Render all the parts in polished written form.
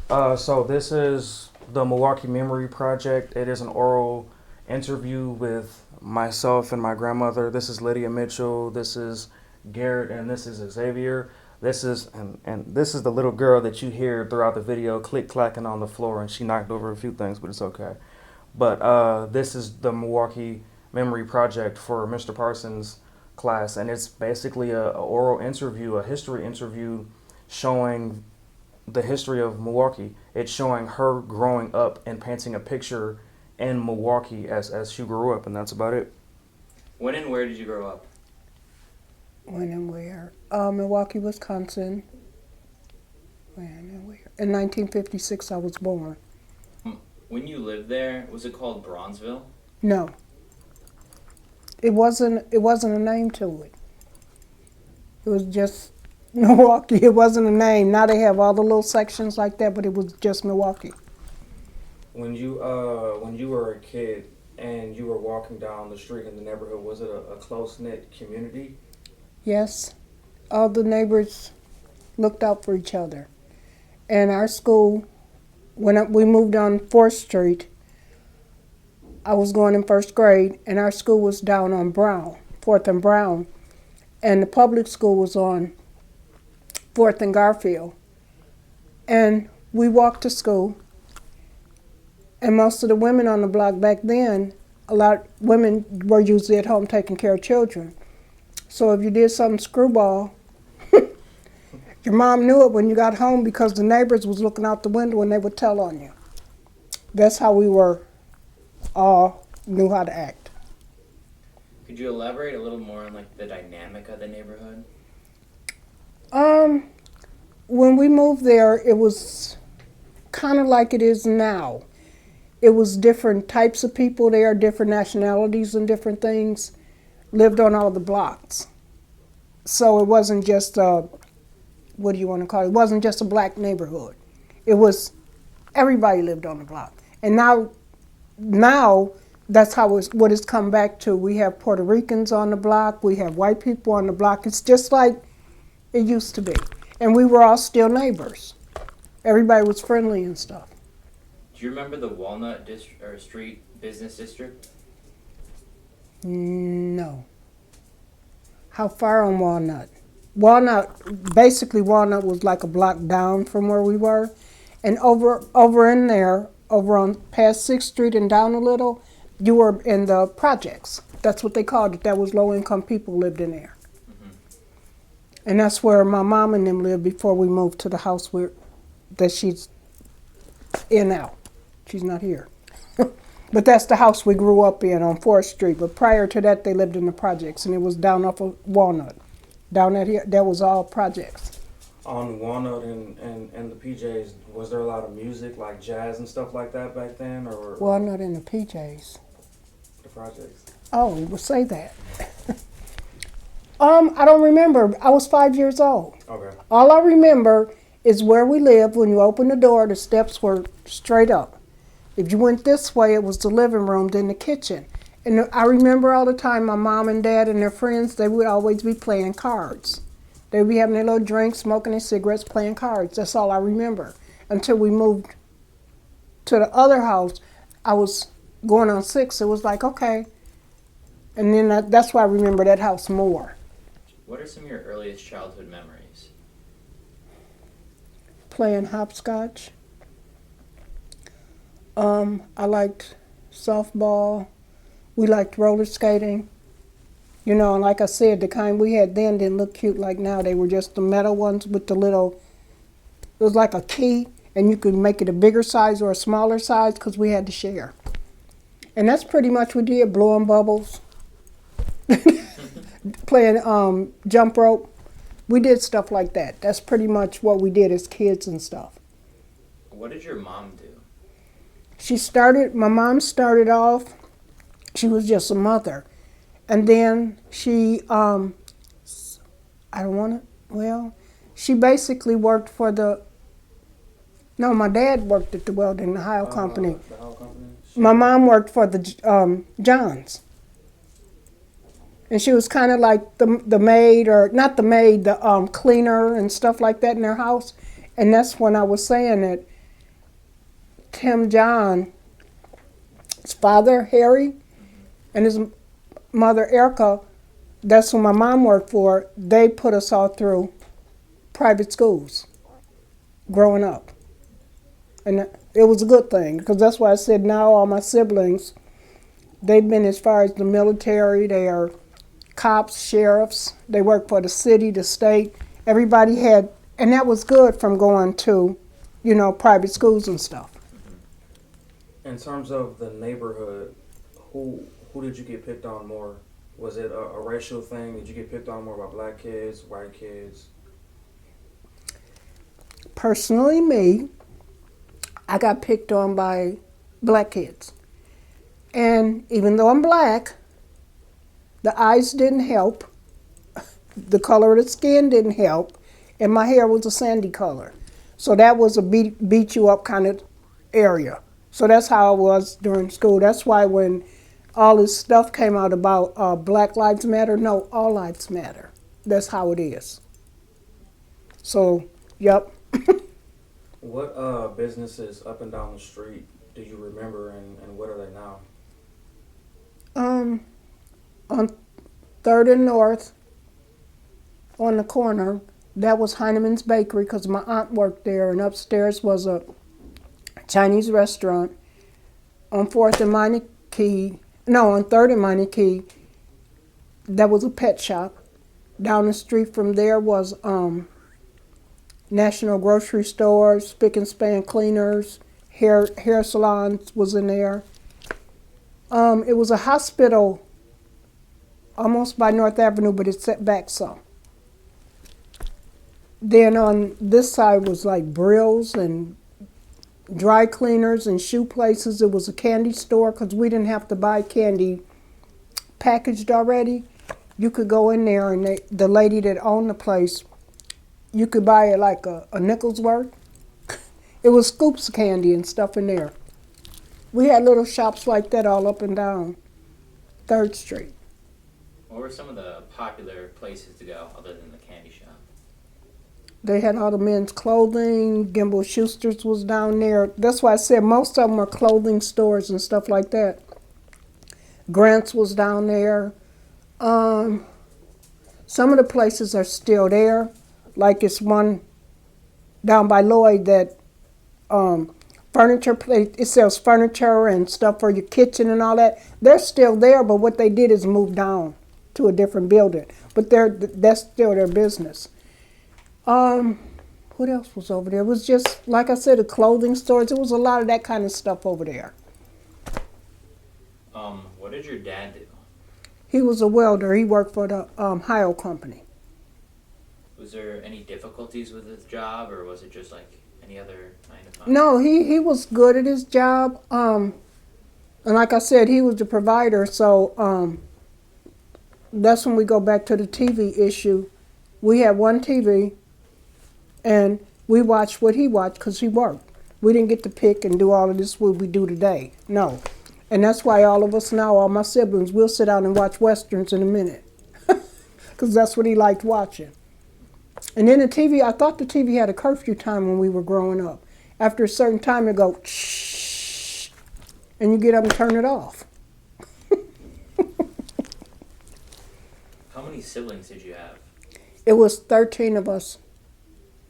So this is the Milwaukee Memory Project. It is an oral interview with myself and my grandmother. This is Lydia Mitchell. This is Garrett, and this is Xavier. This is and this is the little girl that you hear throughout the video click clacking on the floor, and she knocked over a few things, but it's okay. But this is the Milwaukee Memory Project for Mr. Parsons' class, and it's basically a oral interview, a history interview, showing the history of Milwaukee. It's showing her growing up and painting a picture in Milwaukee as she grew up, and that's about it. When and where did you grow up? When and where? Milwaukee, Wisconsin. When and where? In 1956, I was born. When you lived there, was it called Bronzeville? No, it wasn't. It wasn't a name to it. It was just Milwaukee. It wasn't a name. Now they have all the little sections like that, but it was just Milwaukee. When you were a kid and you were walking down the street in the neighborhood, was it a close knit community? Yes, all the neighbors looked out for each other. And our school, when we moved on 4th Street, I was going in 1st grade, and our school was down on Brown, 4th and Brown, and the public school was on 4th and Garfield. And we walked to school, and most of the women on the block back then, a lot of women were usually at home taking care of children. So if you did something screwball, your mom knew it when you got home because the neighbors was looking out the window and they would tell on you. That's how we all knew how to act. Could you elaborate a little more on the dynamic of the neighborhood? When we moved there, it was kind of like it is now. It was different types of people there, different nationalities and different things, lived on all the blocks. So it wasn't just what do you want to call it? It wasn't just a black neighborhood. It was everybody lived on the block. And now that's how what it's come back to. We have Puerto Ricans on the block. We have white people on the block. It's just like it used to be. And we were all still neighbors. Everybody was friendly and stuff. Do you remember the Walnut Street Business District? No. How far on Walnut? Basically Walnut was like a block down from where we were. And over in there, over on past 6th Street and down a little, you were in the projects. That's what they called it. That was low-income people lived in there. Mm-hmm. And that's where my mom and them lived before we moved to the house that she's in now. She's not here. But that's the house we grew up in on 4th Street. But prior to that, they lived in the projects, and it was down off of Walnut. Down at here, that was all projects. On Walnut and the PJs, was there a lot of music, like jazz and stuff like that back then? Or Walnut and the PJs. The projects. Oh, we'll say that. I don't remember. I was 5 years old. Okay. All I remember is where we lived. When you opened the door, the steps were straight up. If you went this way, it was the living room, then the kitchen. And I remember all the time my mom and dad and their friends, they would always be playing cards. They would be having their little drinks, smoking their cigarettes, playing cards. That's all I remember. Until we moved to the other house, I was going on 6. It was like, okay. And then that's why I remember that house more. What are some of your earliest childhood memories? Playing hopscotch. I liked softball. We liked roller skating. You know, and like I said, the kind we had then didn't look cute like now. They were just the metal ones with the little, it was like a key, and you could make it a bigger size or a smaller size because we had to share. And that's pretty much what we did, blowing bubbles, playing jump rope. We did stuff like that. That's pretty much what we did as kids and stuff. What did your mom do? My mom started off, she was just a mother. And then she, she basically worked for my dad worked at the Welding Ohio Company. The Ohio Company? My mom worked for the Johns. And she was kind of like the maid, or not the maid, the cleaner and stuff like that in their house. And that's when I was saying that Tim John, his father, Harry, and his mother, Erica, that's who my mom worked for, they put us all through private schools growing up. And it was a good thing, because that's why I said now all my siblings, they've been as far as the military, they are cops, sheriffs, they work for the city, the state. Everybody had, and that was good from going to, private schools and stuff. In terms of the neighborhood, who did you get picked on more? Was it a racial thing? Did you get picked on more by black kids, white kids? Personally, me, I got picked on by black kids. And even though I'm black, the eyes didn't help, the color of the skin didn't help, and my hair was a sandy color. So that was a beat you up kind of area. So that's how I was during school. That's why when all this stuff came out about Black Lives Matter, no, all lives matter. That's how it is. So, yep. What businesses up and down the street do you remember, and what are they now? On 3rd and North, on the corner, that was Heineman's Bakery, because my aunt worked there, and upstairs was a Chinese restaurant. On 4th and Meineke, on 3rd and Meineke, that was a pet shop. Down the street from there was National Grocery Stores, Spick and Span Cleaners, hair salons was in there. It was a hospital almost by North Avenue, but it's set back some. Then on this side was like Brill's and dry cleaners and shoe places. It was a candy store because we didn't have to buy candy packaged already. You could go in there and the lady that owned the place, you could buy it like a nickel's worth. It was scoops of candy and stuff in there. We had little shops like that all up and down 3rd Street. What were some of the popular places to go other than the candy shop? They had all the men's clothing. Gimbel Schuster's was down there. That's why I said most of them are clothing stores and stuff like that. Grant's was down there. Some of the places are still there. Like it's one down by Lloyd that furniture place. It sells furniture and stuff for your kitchen and all that. They're still there, but what they did is move down to a different building. But that's still their business. What else was over there? It was just, like I said, the clothing stores. It was a lot of that kind of stuff over there. What did your dad do? He was a welder. He worked for the Hio Company. Was there any difficulties with his job, or was it just like any other 9 to 5? No, he was good at his job. And like I said, he was the provider. So that's when we go back to the TV issue. We had one TV, and we watched what he watched because he worked. We didn't get to pick and do all of this what we do today. No. And that's why all of us now, all my siblings, we'll sit down and watch Westerns in a minute. Because that's what he liked watching. And then the TV, I thought the TV had a curfew time when we were growing up. After a certain time, it go, shh, and you get up and turn it off. How many siblings did you have? It was 13 of us.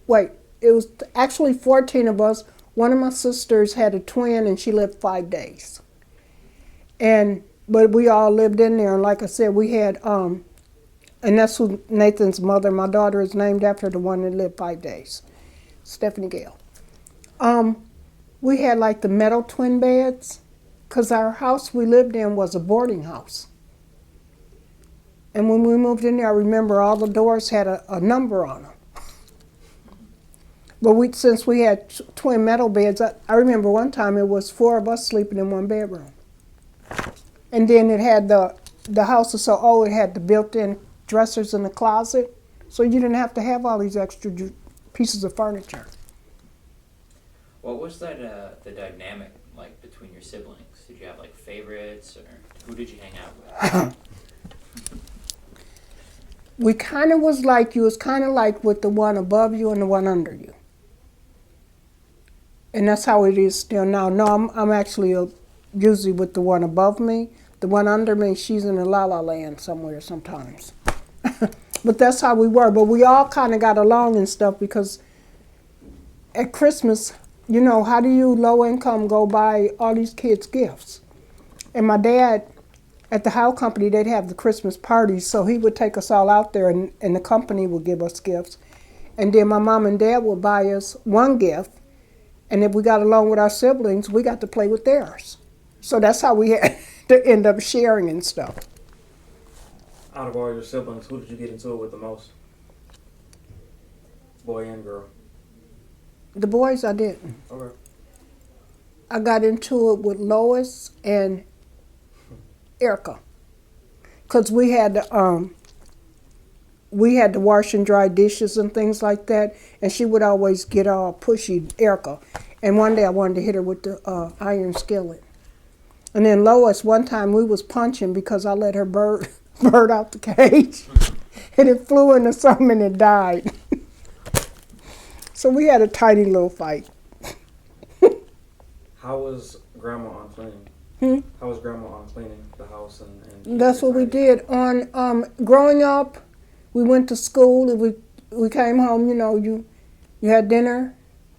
Wait, it was actually 14 of us. One of my sisters had a twin, and she lived 5 days. But we all lived in there, and like I said, we had, and that's who Nathan's mother, my daughter, is named after, the one that lived 5 days, Stephanie Gale. We had like the metal twin beds, because our house we lived in was a boarding house. And when we moved in there, I remember all the doors had a number on them. But since we had twin metal beds, I remember one time it was 4 of us sleeping in one bedroom. And then it had the house was so old, it had the built-in dressers in the closet, so you didn't have to have all these extra pieces of furniture. What was that the dynamic like between your siblings? Did you have like favorites, or who did you hang out with? We kind of was like you. It was kind of like with the one above you and the one under you. And that's how it is still now. No, I'm actually usually with the one above me. The one under me, she's in a la-la land somewhere sometimes. But that's how we were. But we all kind of got along and stuff because at Christmas, you know, how do you low income go buy all these kids gifts? And my dad, at the Howe Company, they'd have the Christmas parties, so he would take us all out there and the company would give us gifts. And then my mom and dad would buy us one gift, and if we got along with our siblings, we got to play with theirs. So that's how we had to end up sharing and stuff. Out of all your siblings, who did you get into it with the most? Boy and girl. The boys, I didn't. Okay. I got into it with Lois and Erica, because we had to wash and dry dishes and things like that, and she would always get all pushy, Erica. And one day I wanted to hit her with the iron skillet. And then Lois, one time we was punching because I let her bird out the cage, and it flew into something and it died. So we had a tiny little fight. How was Grandma on cleaning? How was Grandma on cleaning the house and That's what we did. On growing up, we went to school. And we came home. You know, you had dinner,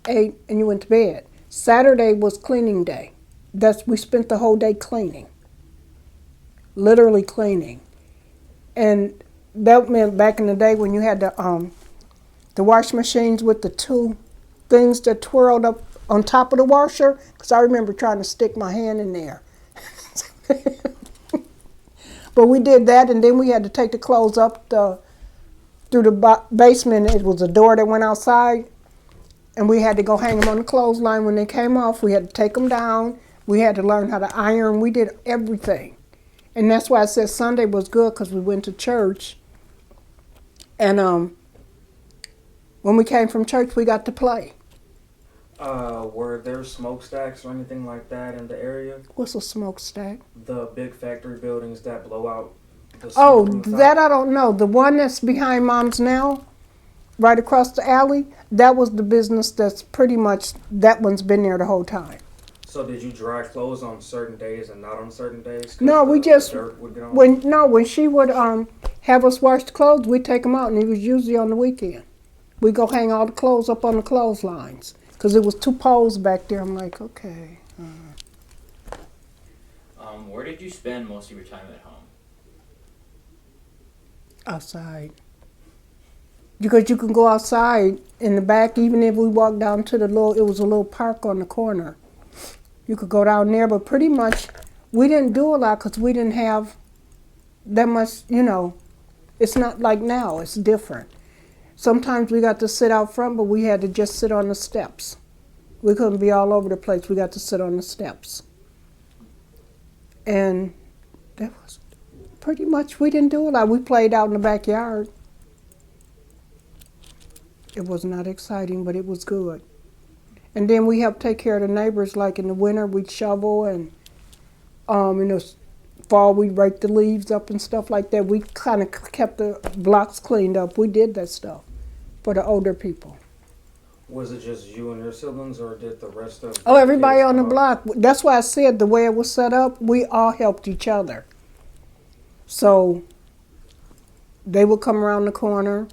ate, and you went to bed. Saturday was cleaning day. We spent the whole day cleaning, literally cleaning, and that meant back in the day when you had the wash machines with the two things that twirled up on top of the washer, because I remember trying to stick my hand in there. But we did that, and then we had to take the clothes up through the basement. It was a door that went outside, and we had to go hang them on the clothesline. When they came off, we had to take them down. We had to learn how to iron. We did everything. And that's why I said Sunday was good, because we went to church. And when we came from church, we got to play. Were there smokestacks or anything like that in the area? What's a smokestack? The big factory buildings that blow out the smoke Oh, from the top? that I don't know. The one that's behind Mom's now, right across the alley, that was the business that's pretty much, that one's been there the whole time. So did you dry clothes on certain days and not on certain days? 'Cause No, we the just, dirt would get on? when she would have us wash the clothes, we'd take them out, and it was usually on the weekend. We'd go hang all the clothes up on the clotheslines, because it was two poles back there. I'm like, okay. Where did you spend most of your time at home? Outside. Because you can go outside in the back, even if we walked down to it was a little park on the corner. You could go down there, but pretty much we didn't do a lot because we didn't have that much, you know. It's not like now, it's different. Sometimes we got to sit out front, but we had to just sit on the steps. We couldn't be all over the place. We got to sit on the steps. And that was pretty much, we didn't do a lot. We played out in the backyard. It was not exciting, but it was good. And then we helped take care of the neighbors. Like in the winter, we'd shovel, and in the fall, we'd rake the leaves up and stuff like that. We kind of kept the blocks cleaned up. We did that stuff for the older people. Was it just you and your siblings, or did the rest of Oh, everybody kids on the come block. That's why I said the way it was set up, we all helped each other. So they would come around the corner.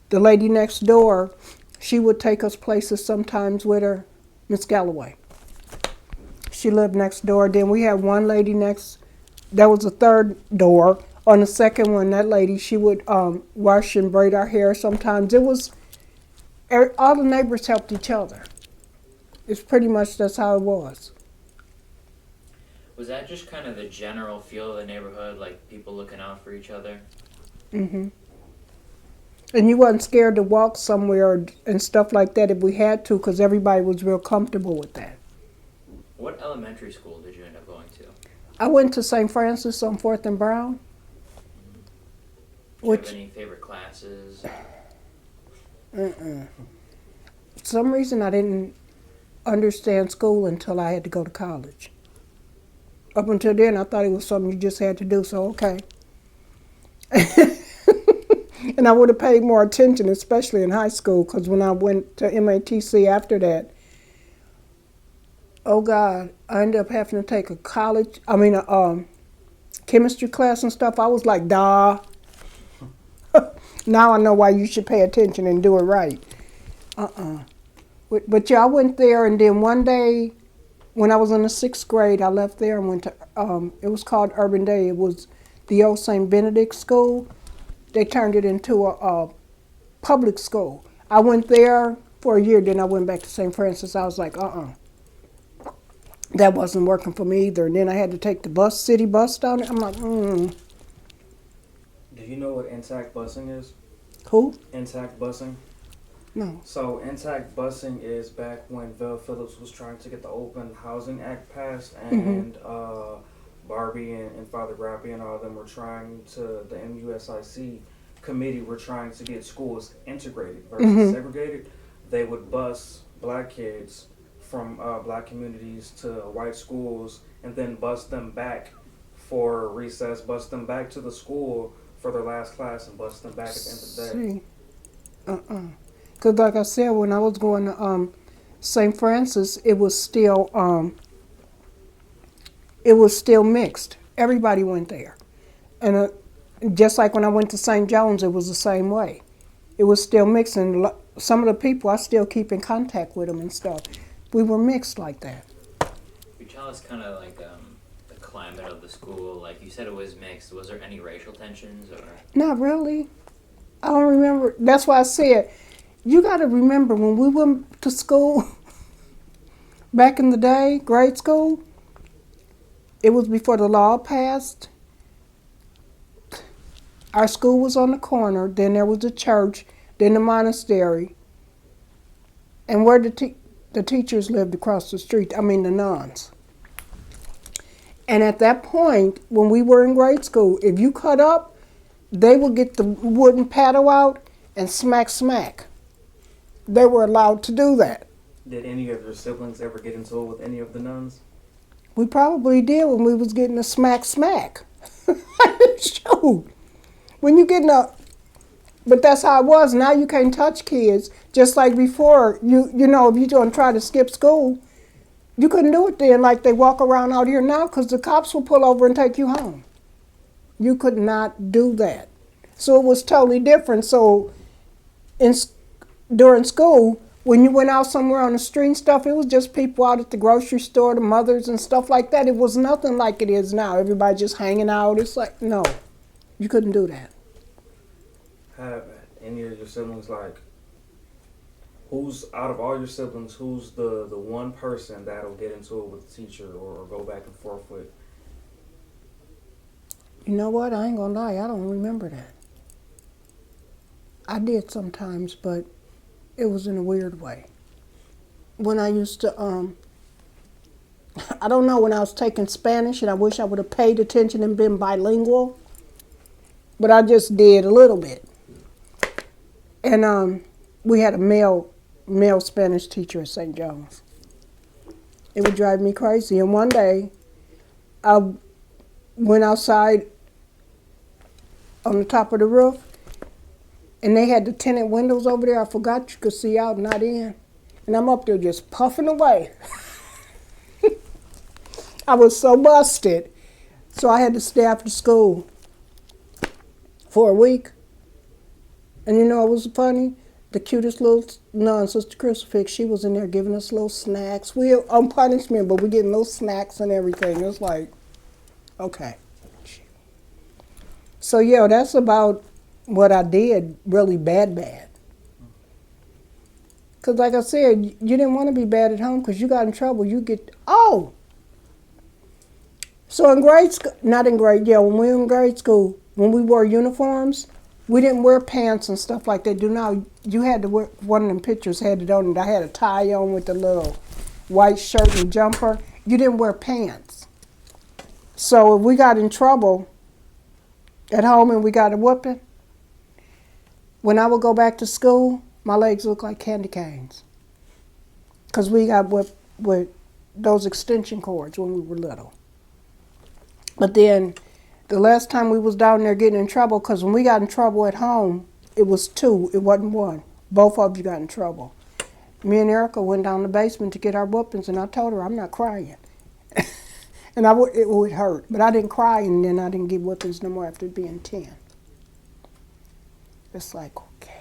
The lady next door, she would take us places sometimes with her, Miss Galloway. She lived next door. Then we had one lady next, that was the third door. On the second one, that lady, she would wash and braid our hair sometimes. It was, all the neighbors helped each other. It's pretty much that's how it was. Was that just kind of the general feel of the neighborhood, like people looking out for each other? Mm-hmm. And you wasn't scared to walk somewhere and stuff like that if we had to, because everybody was real comfortable with that. What elementary school did you end up going to? I went to St. Francis on 4th and Brown. Did you have any favorite classes? For some reason, I didn't understand school until I had to go to college. Up until then, I thought it was something you just had to do, so okay. And I would have paid more attention, especially in high school, because when I went to MATC after that, Oh God, I ended up having to take a chemistry class and stuff. I was like, duh. Now I know why you should pay attention and do it right. But yeah, I went there, and then one day when I was in the 6th grade, I left there and went to, it was called Urban Day. It was the old St. Benedict school. They turned it into a public school. I went there for a year, then I went back to St. Francis. I was like, that wasn't working for me either. And then I had to take the city bus down there. I'm like, Do you know what intact busing is? Who? Intact busing? No. So intact busing is back when Vel Phillips was trying to get the Open Housing Act passed, and Barbie and Father Grappy and all of them were trying to, the MUSIC committee were trying to get schools integrated versus segregated. They would bus black kids from black communities to white schools and then bus them back for recess, bus them back to the school for their last class, and bus them back at the end of the day. Because like I said, when I was going to St. Francis, it was still mixed. Everybody went there. And just like when I went to St. John's, it was the same way. It was still mixed, and some of the people, I still keep in contact with them and stuff. We were mixed like that. Could you tell us kind of like the climate of the school? Like you said it was mixed. Was there any racial tensions or? Not really. I don't remember. That's why I said, you got to remember when we went to school back in the day, grade school, it was before the law passed. Our school was on the corner, then there was a church, then the monastery, and where the teachers lived across the street, the nuns. And at that point, when we were in grade school, if you cut up, they would get the wooden paddle out and smack. They were allowed to do that. Did any of your siblings ever get into it with any of the nuns? We probably did when we was getting a smack. Shoot. When you getting a, but that's how it was. Now you can't touch kids. Just like before, you know, if you're going to try to skip school, you couldn't do it then like they walk around out here now, because the cops will pull over and take you home. You could not do that. So it was totally different. So during school, when you went out somewhere on the street and stuff, it was just people out at the grocery store, the mothers and stuff like that. It was nothing like it is now. Everybody just hanging out. It's like, no, you couldn't do that. Have any of your siblings, like, who's, out of all your siblings, who's the one person that'll get into it with the teacher or go back and forth with? You know what? I ain't gonna lie. I don't remember that. I did sometimes, but it was in a weird way. When I used to, I don't know, when I was taking Spanish, and I wish I would have paid attention and been bilingual, but I just did a little bit. And we had a male Spanish teacher at St. John's. It would drive me crazy. And one day, I went outside on the top of the roof, and they had the tinted windows over there. I forgot you could see out, not in. And I'm up there just puffing away. I was so busted. So I had to stay after school for a week. And you know what was funny? The cutest little nun, Sister Crucifix, she was in there giving us little snacks. We on punishment, but we getting little snacks and everything. It was like, okay. So yeah, that's about what I did, really bad. Because like I said, you didn't want to be bad at home because you got in trouble. You get, So in grade school, when we were in grade school, when we wore uniforms, we didn't wear pants and stuff like they do now. You had to wear, one of them pictures had it on, and I had a tie on with the little white shirt and jumper. You didn't wear pants. So if we got in trouble at home and we got a whooping, when I would go back to school, my legs looked like candy canes. Because we got with those extension cords when we were little. But then the last time we was down there getting in trouble, because when we got in trouble at home, it was 2, it wasn't 1. Both of you got in trouble. Me and Erica went down the basement to get our whoopings, and I told her I'm not crying. And it would hurt, but I didn't cry, and then I didn't get whoopings no more after being 10. It's like, okay.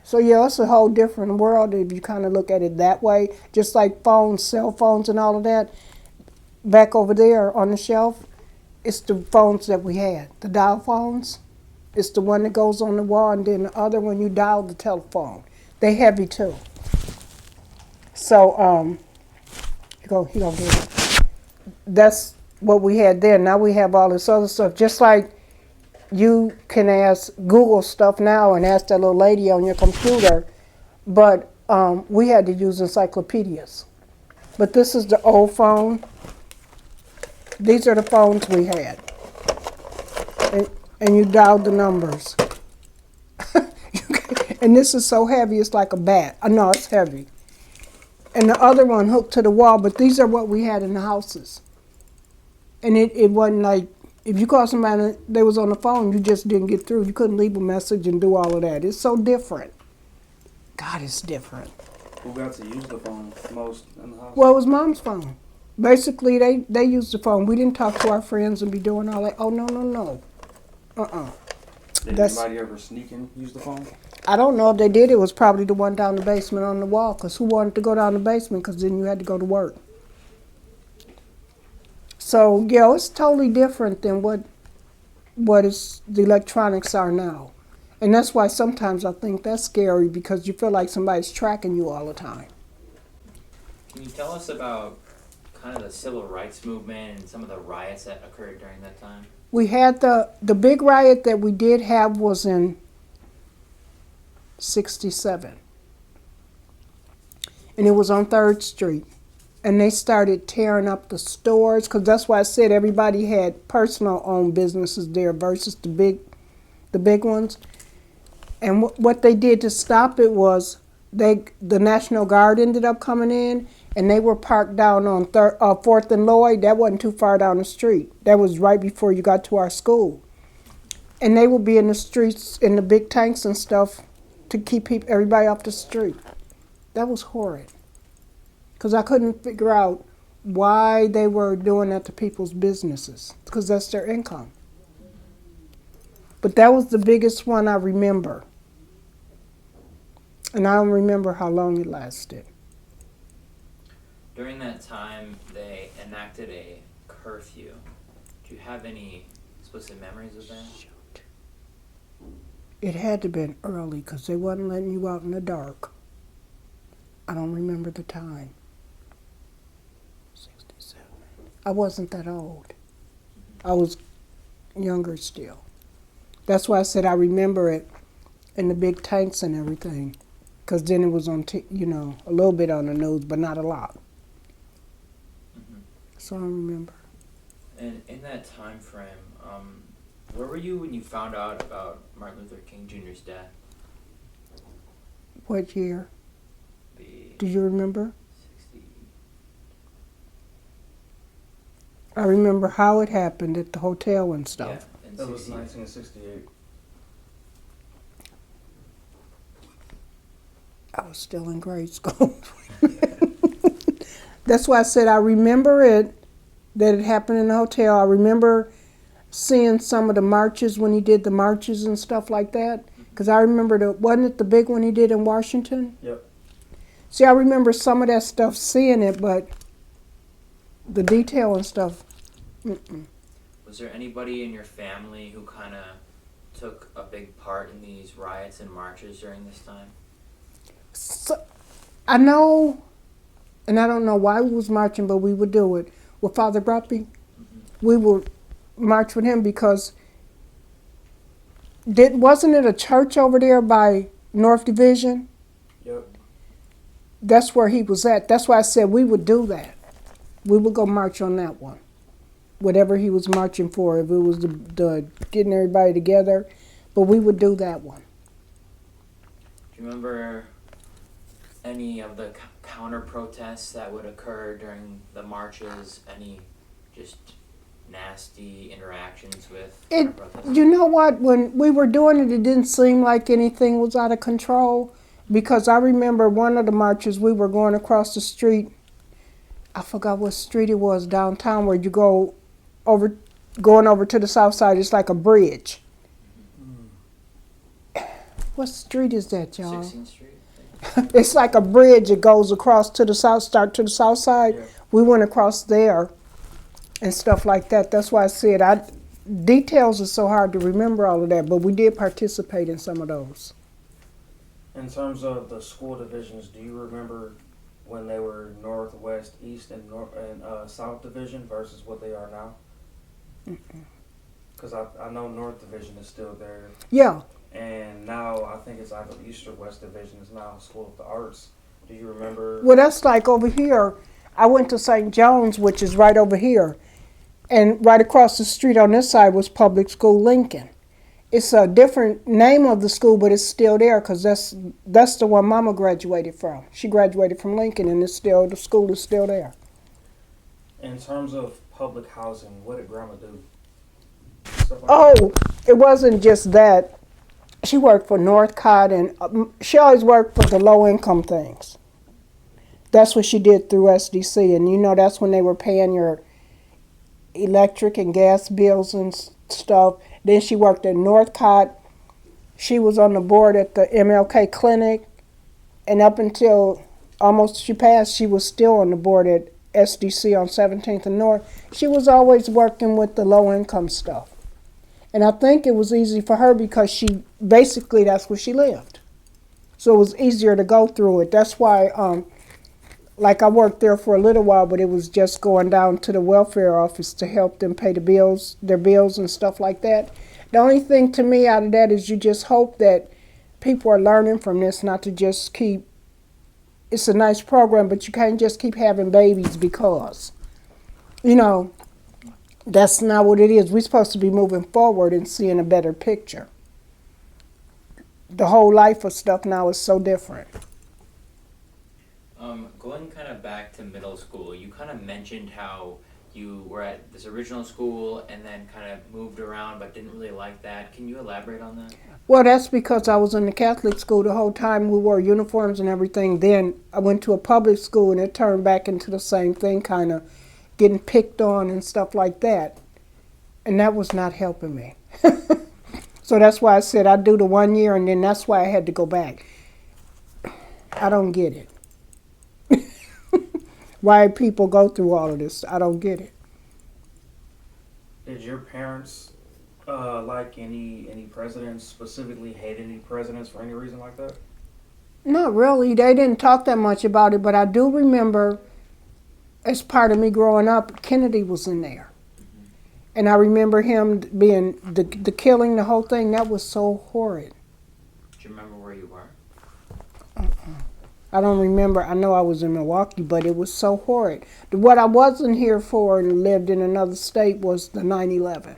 So yeah, it's a whole different world if you kind of look at it that way. Just like phones, cell phones and all of that, back over there on the shelf, it's the phones that we had, the dial phones. It's the one that goes on the wall, and then the other one you dial the telephone. They heavy too. So he gonna get it. That's what we had then. Now we have all this other stuff. Just like you can ask Google stuff now and ask that little lady on your computer, but we had to use encyclopedias. But this is the old phone. These are the phones we had. And you dialed the numbers. And this is so heavy, it's like a bat. No, it's heavy. And the other one hooked to the wall, but these are what we had in the houses. And it wasn't like, if you called somebody, they was on the phone, you just didn't get through. You couldn't leave a message and do all of that. It's so different. God, it's different. Who got to use the phone most in the house? Well, it was Mom's phone. Basically, they used the phone. We didn't talk to our friends and be doing all that. Oh, no. Did anybody ever sneak and use the phone? I don't know if they did. It was probably the one down the basement on the wall, because who wanted to go down the basement, because then you had to go to work. So, yeah, it's totally different than what is the electronics are now. And that's why sometimes I think that's scary, because you feel like somebody's tracking you all the time. Can you tell us about kind of the civil rights movement and some of the riots that occurred during that time? We had the big riot that we did have was in 67. And it was on 3rd Street. And they started tearing up the stores, because that's why I said everybody had personal owned businesses there versus the big ones. And what they did to stop it was the National Guard ended up coming in, and they were parked down on 4th and Lloyd. That wasn't too far down the street. That was right before you got to our school. And they would be in the streets in the big tanks and stuff to keep everybody off the street. That was horrid. Because I couldn't figure out why they were doing that to people's businesses, because that's their income. But that was the biggest one I remember. And I don't remember how long it lasted. During that time, they enacted a curfew. Do you have any explicit memories of that? Shoot. It had to have been early, because they wasn't letting you out in the dark. I don't remember the time. 67. I wasn't that old. I was younger still. That's why I said I remember it in the big tanks and everything, because then it was on, a little bit on the news, but not a lot. Mm-hmm. So I remember. And in that time frame, where were you when you found out about Martin Luther King Jr.'s death? What year? The Do you remember? 60. I remember how it happened at the hotel and stuff. Yeah, in That was 68. 1968. I was still in grade school. That's why I said I remember it, that it happened in the hotel. I remember seeing some of the marches when he did the marches and stuff like that. Because I remember, wasn't it the big one he did in Washington? Yep. See, I remember some of that stuff, seeing it, but the detail and stuff, Was there anybody in your family who kind of took a big part in these riots and marches during this time? So, I know, and I don't know why we was marching, but we would do it. With Father Bruppy, we would march with him because wasn't it a church over there by North Division? Yep. That's where he was at. That's why I said we would do that. We would go march on that one. Whatever he was marching for, if it was the getting everybody together, but we would do that one. Do you remember any of the counter protests that would occur during the marches? Any just nasty interactions with counter protesters? You know what? When we were doing it, it didn't seem like anything was out of control. Because I remember one of the marches, we were going across the street. I forgot what street it was downtown where you going over to the south side. It's like a bridge. What street is that, y'all? 16th Street. It's like a bridge. It goes across to the south, start to the south side. Yeah. We went across there and stuff like that. That's why I said details are so hard to remember all of that, but we did participate in some of those. In terms of the school divisions, do you remember when they were north, west, east, and south division versus what they are now? Because I know north division is still there. Yeah. And now I think it's either east or west division is now School of the Arts. Do you remember? Well, that's like over here. I went to St. John's, which is right over here. And right across the street on this side was Public School Lincoln. It's a different name of the school, but it's still there because that's the one Mama graduated from. She graduated from Lincoln, and the school is still there. In terms of public housing, what did Grandma do? It wasn't just that. She worked for Northcott, and she always worked for the low-income things. That's what she did through SDC, and that's when they were paying your electric and gas bills and stuff. Then she worked at Northcott. She was on the board at the MLK Clinic, and up until almost she passed, she was still on the board at SDC on 17th and North. She was always working with the low-income stuff. And I think it was easy for her because that's where she lived. So it was easier to go through it. That's why, I worked there for a little while, but it was just going down to the welfare office to help them pay their bills and stuff like that. The only thing to me out of that is you just hope that people are learning from this, not to just it's a nice program, but you can't just keep having babies because, that's not what it is. We're supposed to be moving forward and seeing a better picture. The whole life of stuff now is so different. Going kind of back to middle school, you kind of mentioned how you were at this original school and then kind of moved around but didn't really like that. Can you elaborate on that? Well, that's because I was in the Catholic school the whole time. We wore uniforms and everything. Then I went to a public school and it turned back into the same thing, kind of getting picked on and stuff like that. And that was not helping me. So that's why I said I'd do the 1 year, and then that's why I had to go back. I don't get it. Why people go through all of this, I don't get it. Did your parents like any presidents, specifically hate any presidents for any reason like that? Not really. They didn't talk that much about it, but I do remember, as part of me growing up, Kennedy was in there. And I remember him being the killing, the whole thing. That was so horrid. Do you remember where you were? I don't remember. I know I was in Milwaukee, but it was so horrid. What I wasn't here for and lived in another state was the 9/11.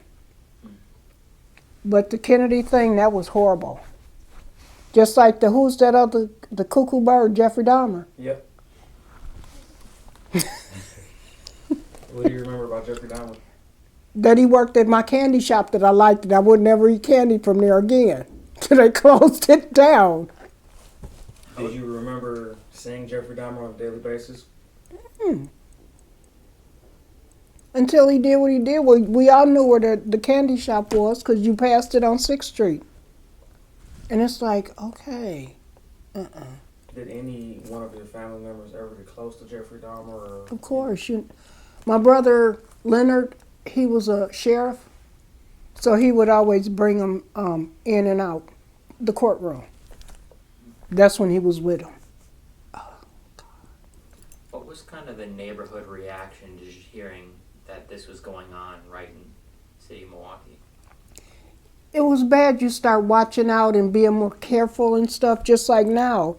But the Kennedy thing, that was horrible. Just like the cuckoo bird, Jeffrey Dahmer. Yep. What do you remember about Jeffrey Dahmer? That he worked at my candy shop that I liked, and I would never eat candy from there again. So they closed it down. Did you remember seeing Jeffrey Dahmer on a daily basis? Until he did what he did. We all knew where the candy shop was because you passed it on 6th Street. And it's like, okay. Did any one of your family members ever get close to Jeffrey Dahmer? Or? Of course. My brother Leonard, he was a sheriff, so he would always bring them in and out the courtroom. That's when he was with him. Oh, God. What was kind of the neighborhood reaction to hearing that this was going on right in the city of Milwaukee? It was bad. You start watching out and being more careful and stuff, just like now.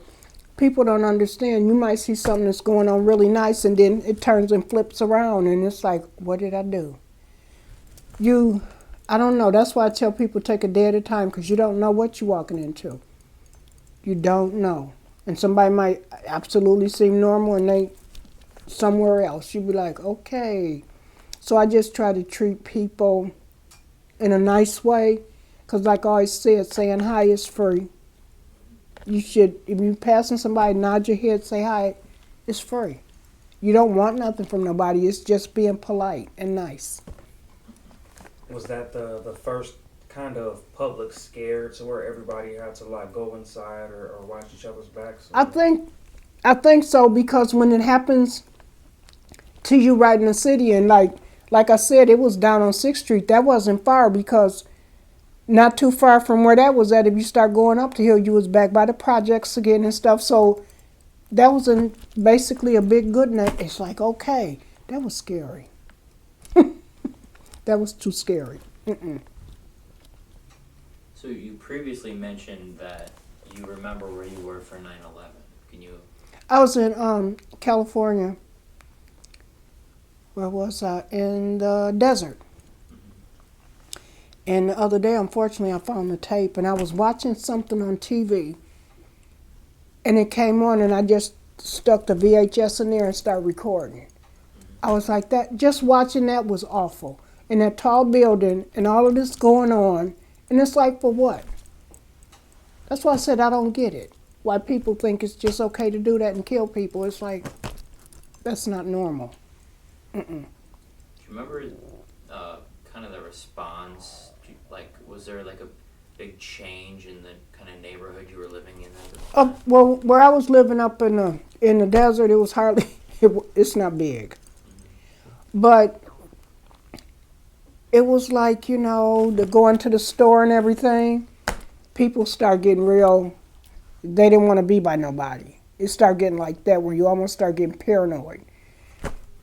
People don't understand. You might see something that's going on really nice, and then it turns and flips around, and it's like, what did I do? I don't know. That's why I tell people take a day at a time, because you don't know what you're walking into. You don't know. And somebody might absolutely seem normal, and they somewhere else. You'd be like, okay. So I just try to treat people in a nice way, because like I always said, saying hi is free. You should, if you're passing somebody, nod your head, say hi. It's free. You don't want nothing from nobody. It's just being polite and nice. Was that the first kind of public scare to where everybody had to like go inside or watch each other's backs? I think so, because when it happens to you right in the city, and like I said, it was down on 6th Street. That wasn't far, because not too far from where that was at, if you start going up the hill, you was back by the projects again and stuff. So that was basically a big good night. It's like, okay, that was scary. That was too scary. Mm-mm. So you previously mentioned that you remember where you were for 9/11. Can you? I was in California. Where was I? In the desert. And the other day, unfortunately, I found the tape, and I was watching something on TV, and it came on, and I just stuck the VHS in there and started recording. I was like, that. Just watching that was awful. In that tall building, and all of this going on, and it's like, for what? That's why I said I don't get it. Why people think it's just okay to do that and kill people. It's like, that's not normal. Mm-mm. Do you remember kind of the response? Like, was there like a big change in the kind of neighborhood you were living in? Well, where I was living up in the desert, it was hardly. It's not big, but it was like, the going to the store and everything. People start getting real. They didn't want to be by nobody. It started getting like that, where you almost start getting paranoid.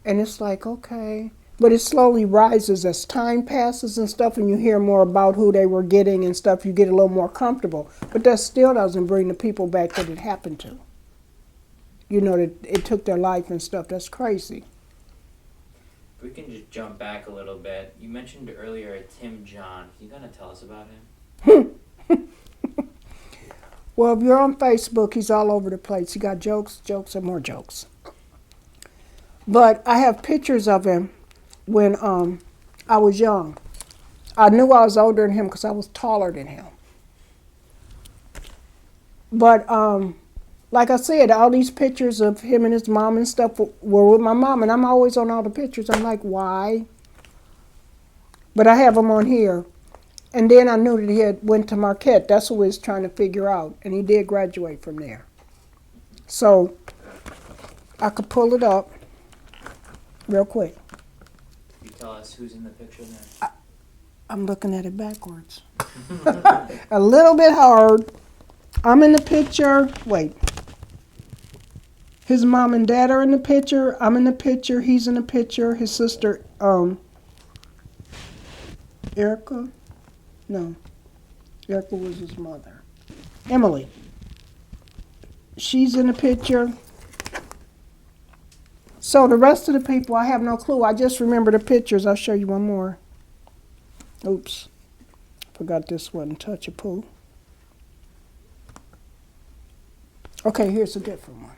And it's like, okay. But it slowly rises as time passes and stuff, and you hear more about who they were getting and stuff. You get a little more comfortable. But that still doesn't bring the people back that it happened to. That it took their life and stuff. That's crazy. If we can just jump back a little bit. You mentioned earlier Tim John. Can you kind of tell us about him? Well, if you're on Facebook, he's all over the place. He got jokes, and more jokes. But I have pictures of him when I was young. I knew I was older than him because I was taller than him. But like I said, all these pictures of him and his mom and stuff were with my mom, and I'm always on all the pictures. I'm like, why? But I have them on here. And then I knew that he had went to Marquette. That's what we was trying to figure out. And he did graduate from there. So I could pull it up real quick. Can you tell us who's in the picture there? I'm looking at it backwards. A little bit hard. I'm in the picture. Wait. His mom and dad are in the picture. I'm in the picture. He's in the picture. His sister, Erica? No. Erica was his mother. Emily. She's in the picture. So the rest of the people, I have no clue. I just remember the pictures. I'll show you one more. Oops. Forgot this wasn't touchable. Okay, here's a different one.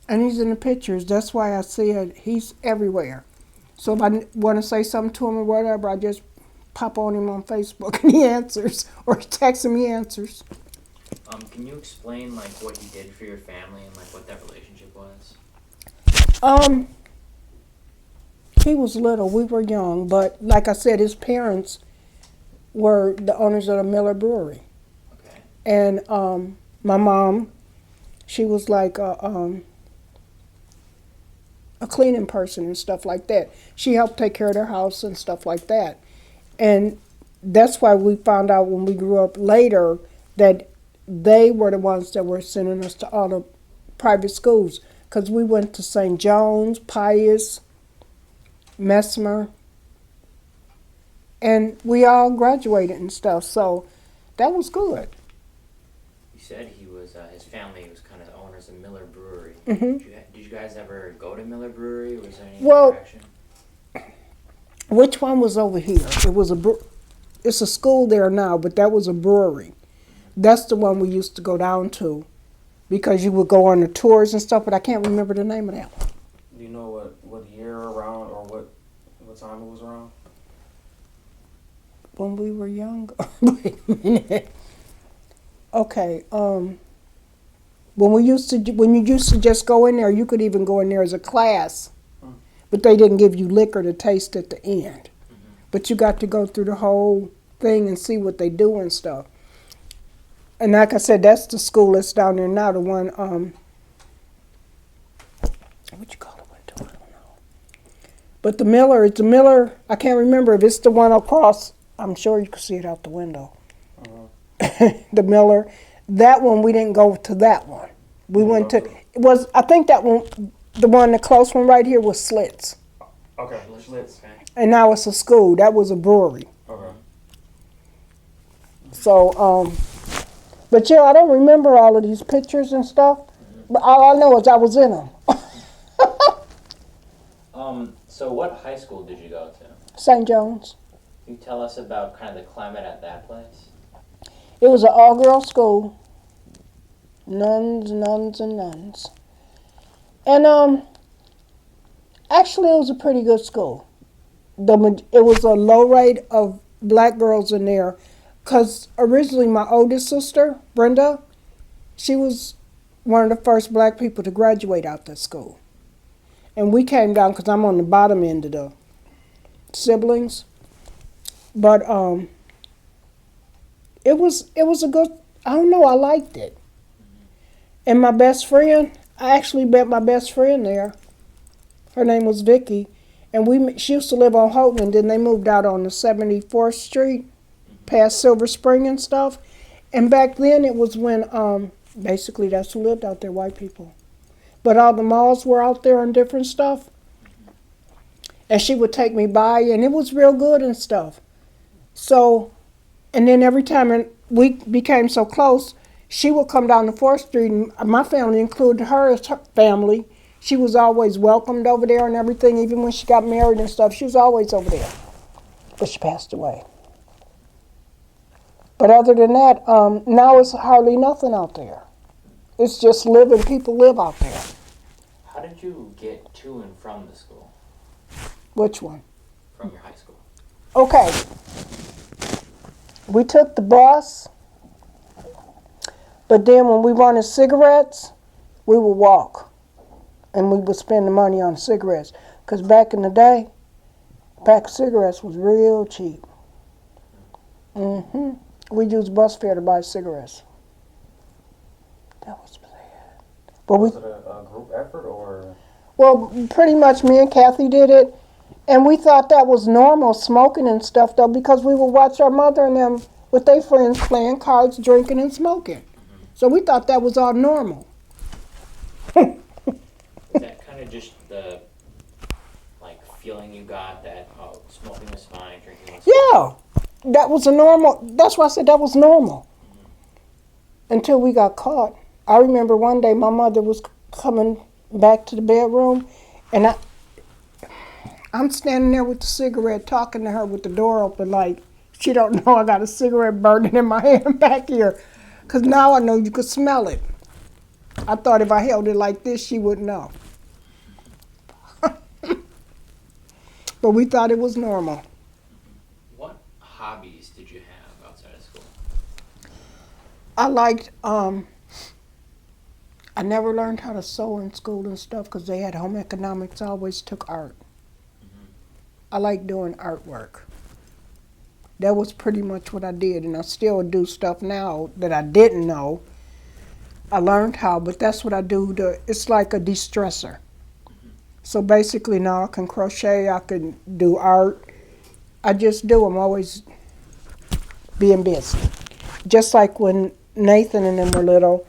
And he's in the pictures. That's why I said he's everywhere. So if I want to say something to him or whatever, I just pop on him on Facebook and he answers, or text him, he answers. Can you explain like what he did for your family and like what that relationship was? He was little. We were young, but like I said, his parents were the owners of the Miller Brewery. Okay. And my mom, she was like a cleaning person and stuff like that. She helped take care of their house and stuff like that. And that's why we found out when we grew up later that they were the ones that were sending us to all the private schools. Because we went to St. John's, Pius, Mesmer, and we all graduated and stuff. So that was good. You said he was his family was kind of the owners of Miller Brewery. Mm-hmm. Did you guys ever go to Miller Brewery? Was there any interaction? Which one was over here? It was it's a school there now, but that was a brewery. That's the one we used to go down to because you would go on the tours and stuff, but I can't remember the name of that one. Do you know what year around or what time it was around? When we were young. Wait a minute. Okay. When you used to just go in there, you could even go in there as a class, but they didn't give you liquor to taste at the end. But you got to go through the whole thing and see what they do and stuff. And like I said, that's the school that's down there now. The one, what you call it? I don't know. But the Miller. I can't remember if it's the one across. I'm sure you can see it out the window. The Miller. That one, we didn't go to that one. We went to, I think that one, the close one right here was Slits. Okay, Schlitz. And now it's a school. That was a brewery. Okay. So, but yeah, I don't remember all of these pictures and stuff. But all I know is I was in them. So what high school did you go to? St. John's. Can you tell us about kind of the climate at that place? It was an all-girl school. Nuns, and nuns. And actually it was a pretty good school. It was a low rate of black girls in there because originally my oldest sister, Brenda, she was one of the first black people to graduate out that school. And we came down because I'm on the bottom end of the siblings. But it was a good, I don't know, I liked it. And my best friend, I actually met my best friend there. Her name was Vicky. And she used to live on Houghton, and then they moved out on the 74th Street, past Silver Spring and stuff. And back then it was when, basically that's who lived out there, white people. But all the malls were out there and different stuff. And she would take me by, and it was real good and stuff. So, and then every time we became so close, she would come down to 4th Street, and my family included her as her family. She was always welcomed over there and everything, even when she got married and stuff. She was always over there. But she passed away. But other than that, now it's hardly nothing out there. It's just living. People live out there. How did you get to and from the school? Which one? From your high school. Okay. We took the bus, but then when we wanted cigarettes, we would walk. And we would spend the money on cigarettes. Because back in the day, a pack of cigarettes was real cheap. We used bus fare to buy cigarettes. That was bad. But Was it a group effort or? well, pretty much me and Kathy did it. And we thought that was normal, smoking and stuff, though, because we would watch our mother and them with their friends playing cards, drinking, and smoking. So we thought that was all normal. Is that kind of just the feeling you got that smoking was fine, drinking was fine? Yeah, that was a normal. That's why I said that was normal. Until we got caught. I remember one day my mother was coming back to the bedroom, and I'm standing there with the cigarette, talking to her with the door open, like she don't know I got a cigarette burning in my hand back here, because now I know you could smell it. I thought if I held it like this, she wouldn't know. But we thought it was normal. What hobbies did you have outside of school? I liked, I never learned how to sew in school and stuff because they had home economics. I always took art. I like doing artwork. That was pretty much what I did, and I still do stuff now that I didn't know. I learned how, but that's what I do. It's like a de-stressor. So basically now I can crochet, I can do art. I just do. I'm always being busy. Just like when Nathan and them were little,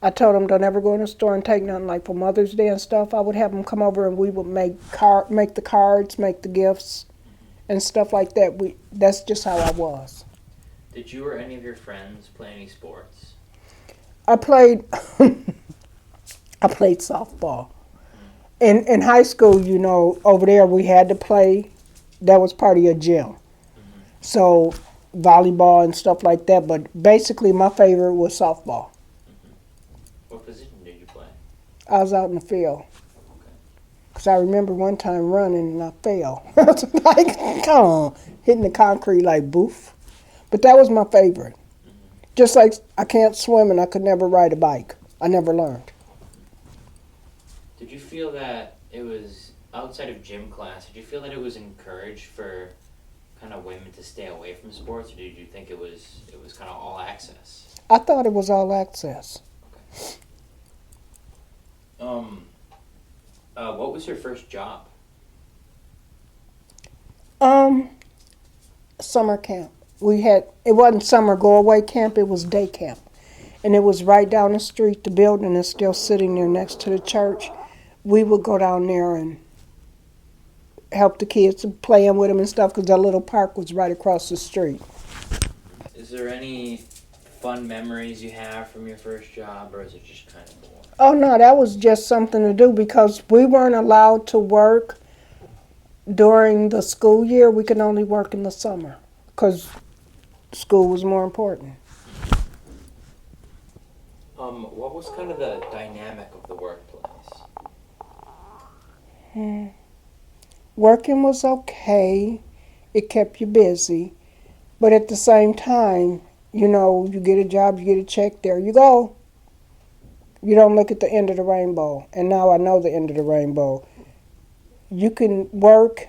I told them don't ever go in the store and take nothing. Like for Mother's Day and stuff, I would have them come over and we would make the cards, make the gifts, and stuff like that. That's just how I was. Did you or any of your friends play any sports? I played softball. In high school, over there we had to play. That was part of your gym. So volleyball and stuff like that. But basically, my favorite was softball. What position did you play? I was out in the field. Because I remember one time running and I fell. I was like, come on, hitting the concrete like boof. But that was my favorite. Just like I can't swim and I could never ride a bike. I never learned. Did you feel that it was, outside of gym class, did you feel that it was encouraged for kind of women to stay away from sports, or did you think it was kind of all access? I thought it was all access. What was your first job? Summer camp. It wasn't summer go away camp, it was day camp. And it was right down the street. The building is still sitting there next to the church. We would go down there and help the kids, playing with them and stuff, because that little park was right across the street. Is there any fun memories you have from your first job, or is it just kind of boring? Oh, no, that was just something to do because we weren't allowed to work during the school year. We could only work in the summer because school was more important. What was kind of the dynamic of the workplace? Working was okay. It kept you busy. But at the same time, you get a job, you get a check, there you go. You don't look at the end of the rainbow. And now I know the end of the rainbow. You can work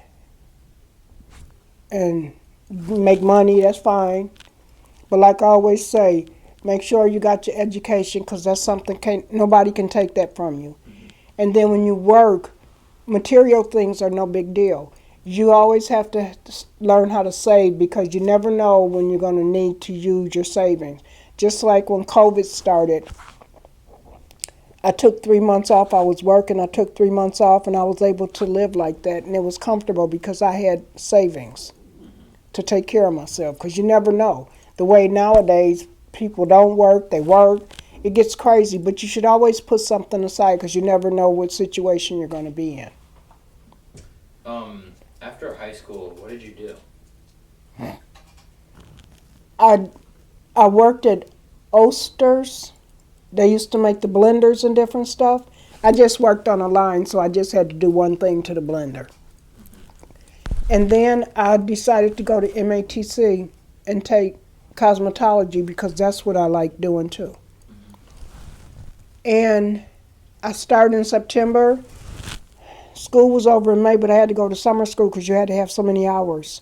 and make money, that's fine. But like I always say, make sure you got your education, because that's something nobody can take that from you. And then when you work, material things are no big deal. You always have to learn how to save, because you never know when you're going to need to use your savings. Just like when COVID started, I took 3 months off. I was working. I took 3 months off, and I was able to live like that. And it was comfortable because I had savings to take care of myself, because you never know. The way nowadays people don't work, they work. It gets crazy, but you should always put something aside, because you never know what situation you're going to be in. After high school, what did you do? I worked at Oster's. They used to make the blenders and different stuff. I just worked on a line, so I just had to do one thing to the blender. And then I decided to go to MATC and take cosmetology, because that's what I like doing too. And I started in September. School was over in May, but I had to go to summer school because you had to have so many hours.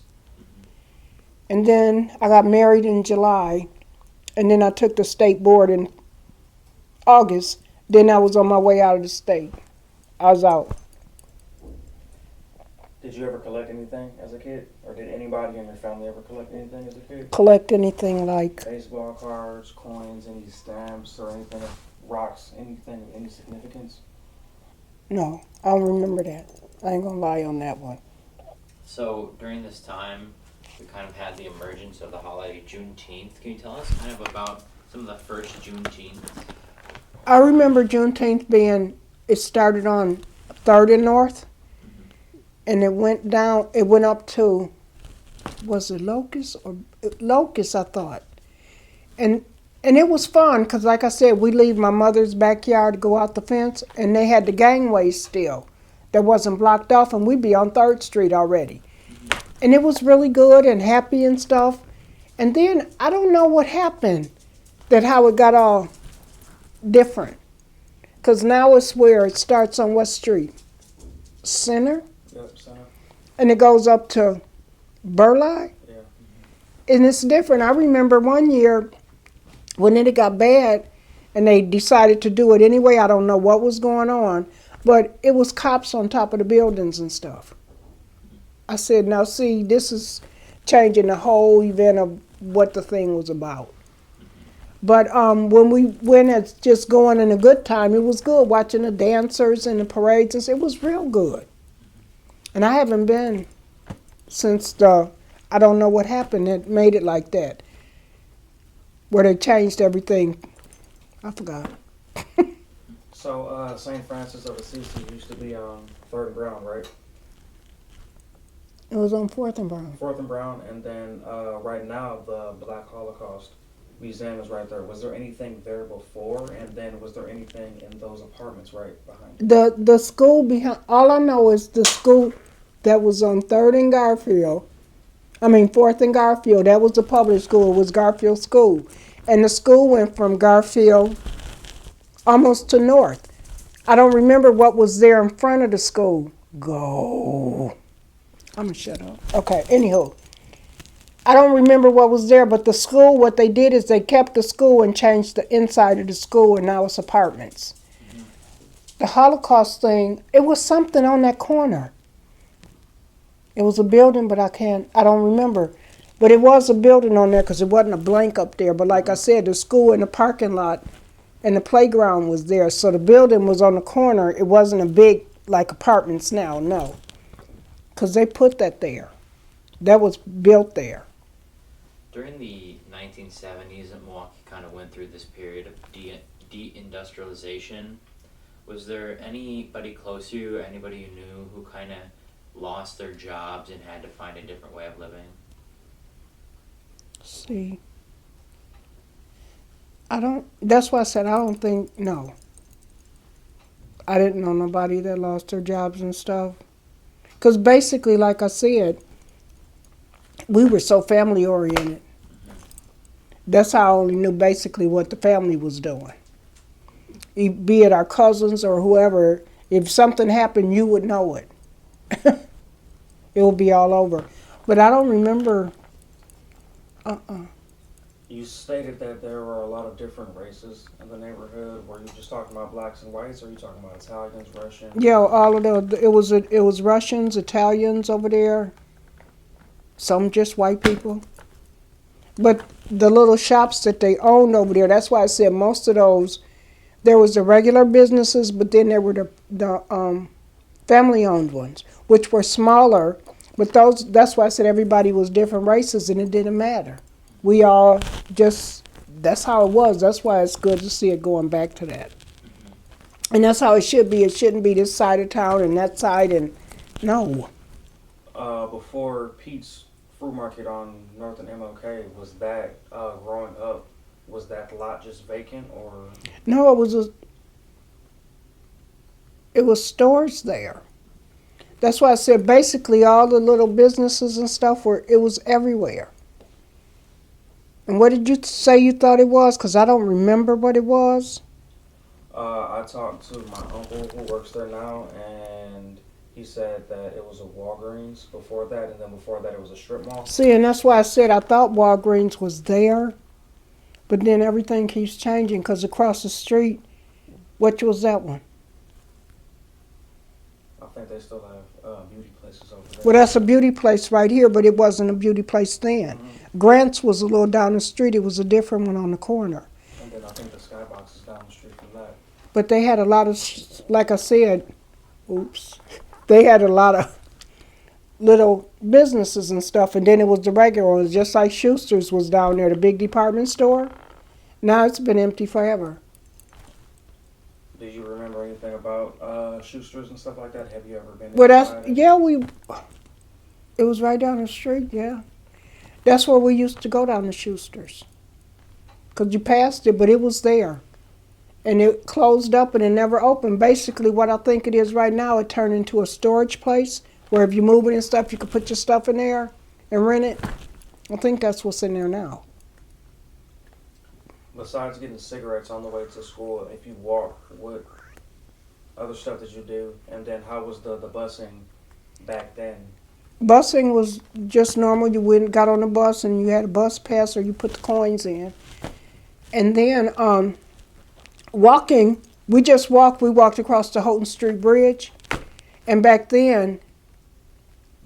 And then I got married in July, and then I took the state board in August. Then I was on my way out of the state. I was out. Did you ever collect anything as a kid? Or did anybody in your family ever collect anything as a kid? Collect anything like Baseball cards, coins, any stamps, or anything, rocks, anything of any significance? No, I don't remember that. I ain't gonna lie on that one. So during this time, we kind of had the emergence of the holiday Juneteenth. Can you tell us kind of about some of the first Juneteenth? I remember Juneteenth it started on 3rd and North, and it went up to, was it Locust or Locust, I thought. And it was fun, because like I said, we leave my mother's backyard to go out the fence, and they had the gangways still that wasn't blocked off, and we'd be on 3rd Street already. And it was really good and happy and stuff. And then I don't know what happened, how it got all different. Because now it's where it starts on what street? Center? Yep, center. And it goes up to Burleigh? Yeah. And it's different. I remember one year when it got bad and they decided to do it anyway. I don't know what was going on, but it was cops on top of the buildings and stuff. I said, now see, this is changing the whole event of what the thing was about. But when we went as just going in a good time, it was good, watching the dancers and the parades. And it was real good. And I haven't been since I don't know what happened that made it like that, where they changed everything. I forgot. So St. Francis of Assisi used to be on 3rd and Brown, right? It was on 4th and Brown. 4th and Brown, and then right now the Black Holocaust Museum is right there. Was there anything there before, and then was there anything in those apartments right behind it? The school behind, all I know is the school that was on 4th and Garfield, that was the public school, it was Garfield School. And the school went from Garfield almost to North. I don't remember what was there in front of the school. Go. I'm going to shut up. Okay, anywho. I don't remember what was there, but the school, what they did is they kept the school and changed the inside of the school, and now it's apartments. Mm-hmm. The Holocaust thing, it was something on that corner. It was a building, but I don't remember. But it was a building on there because it wasn't a blank up there. But like I said, the school and the parking lot and the playground was there. So the building was on the corner. It wasn't a big, like apartments now, no. Because they put that there. That was built there. During the 1970s, Milwaukee kind of went through this period of deindustrialization. Was there anybody close to you, anybody you knew who kind of lost their jobs and had to find a different way of living? See. That's why I said I don't think, no. I didn't know nobody that lost their jobs and stuff. Because basically, like I said, we were so family oriented. That's how I only knew basically what the family was doing. Be it our cousins or whoever, if something happened, you would know it. It would be all over. But I don't remember. You stated that there were a lot of different races in the neighborhood. Were you just talking about blacks and whites, or are you talking about Italians, Russians? Yeah, all of those. It was Russians, Italians over there. Some just white people. But the little shops that they owned over there, that's why I said most of those, there was the regular businesses, but then there were the family-owned ones, which were smaller. But that's why I said everybody was different races, and it didn't matter. We all that's how it was. That's why it's good to see it going back to that. And that's how it should be. It shouldn't be this side of town and that side, and no. Before Pete's Fruit Market on North and MLK, was that, growing up, was that lot just vacant, or? No, it was stores there. That's why I said basically all the little businesses and stuff it was everywhere. And what did you say you thought it was? Because I don't remember what it was. I talked to my uncle who works there now, and he said that it was a Walgreens before that, and then before that it was a strip mall. See, and that's why I said I thought Walgreens was there, but then everything keeps changing because across the street, what was that one? I think they still have beauty places over there. Well, that's a beauty place right here, but it wasn't a beauty place then. Mm-hmm. Grant's was a little down the street. It was a different one on the corner. And then I think the Skybox is down the street from that. But they had a lot of, like I said, they had a lot of little businesses and stuff, and then it was the regular ones, just like Schuster's was down there, the big department store. Now it's been empty forever. Do you remember anything about Schuster's and stuff like that? Have you ever been Well, inside? It was right down the street, yeah. That's where we used to go down to Schuster's. Because you passed it, but it was there. And it closed up and it never opened. Basically, what I think it is right now, it turned into a storage place where if you move it and stuff, you can put your stuff in there and rent it. I think that's what's in there now. Besides getting cigarettes on the way to school, if you walk, what other stuff did you do? And then how was the busing back then? Busing was just normal. You went, got on the bus, and you had a bus pass, or you put the coins in. And then walking, we just walked. We walked across the Houghton Street Bridge. And back then,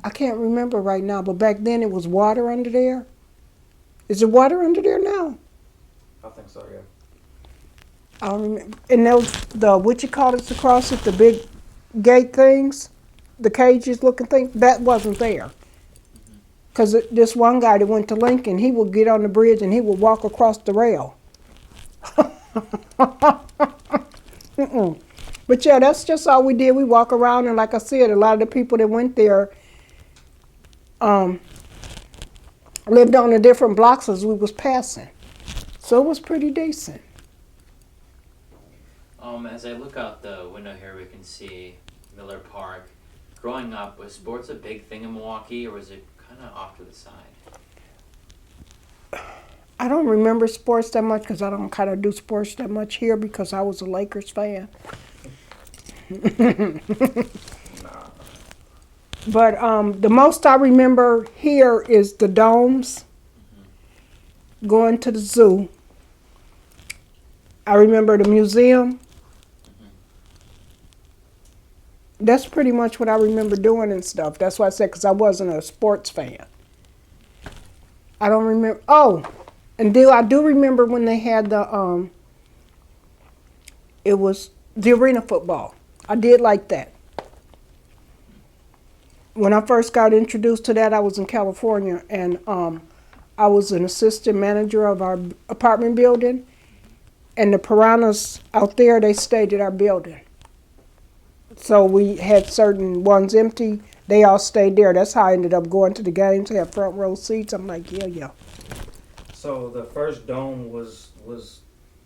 I can't remember right now, but back then it was water under there. Is there water under there now? I think so, yeah. I don't remember. And those, what you call it across it, the big gate things, the cages looking thing, that wasn't there. Because this one guy that went to Lincoln, he would get on the bridge and he would walk across the rail. But yeah, that's just all we did. We walk around, and like I said, a lot of the people that went there lived on the different blocks as we was passing. So it was pretty decent. As I look out the window here, we can see Miller Park. Growing up, was sports a big thing in Milwaukee, or was it kind of off to the side? I don't remember sports that much because I don't kind of do sports that much here because I was a Lakers fan. Nah. But the most I remember here is the domes, going to the zoo. I remember the museum. That's pretty much what I remember doing and stuff. That's why I said, because I wasn't a sports fan. I don't remember. Oh, and I do remember when they had it was the arena football. I did like that. When I first got introduced to that, I was in California, and I was an assistant manager of our apartment building, and the piranhas out there, they stayed at our building. So we had certain ones empty. They all stayed there. That's how I ended up going to the games. They had front row seats. I'm like, yeah. So the first dome was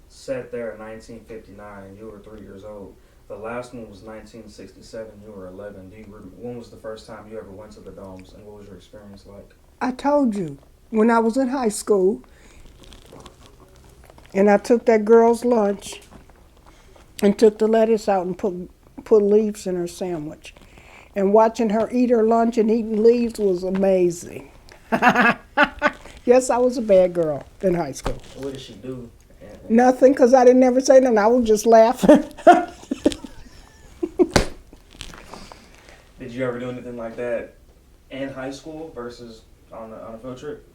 set there in 1959. You were 3 years old. The last one was 1967. You were 11. When was the first time you ever went to the domes, and what was your experience like? I told you, when I was in high school, and I took that girl's lunch and took the lettuce out and put leaves in her sandwich. And watching her eat her lunch and eating leaves was amazing. Yes, I was a bad girl in high school. What did she do? Nothing, because I didn't ever say nothing. I was just laughing. Did you ever do anything like that in high school versus on a field trip?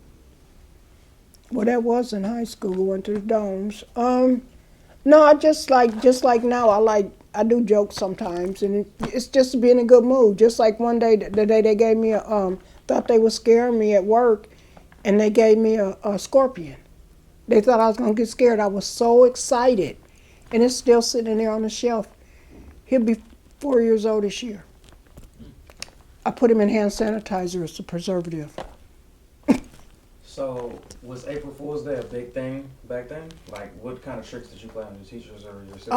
Well, that was in high school, going to the domes. No, I just like now, I do jokes sometimes, and it's just to be in a good mood. Just like one day, the day they gave me thought they were scaring me at work, and they gave me a scorpion. They thought I was going to get scared. I was so excited, and it's still sitting there on the shelf. He'll be 4 years old this year. I put him in hand sanitizer as a preservative. So, was April Fool's Day a big thing back then? Like, what kind of tricks did you play on your teachers or your siblings?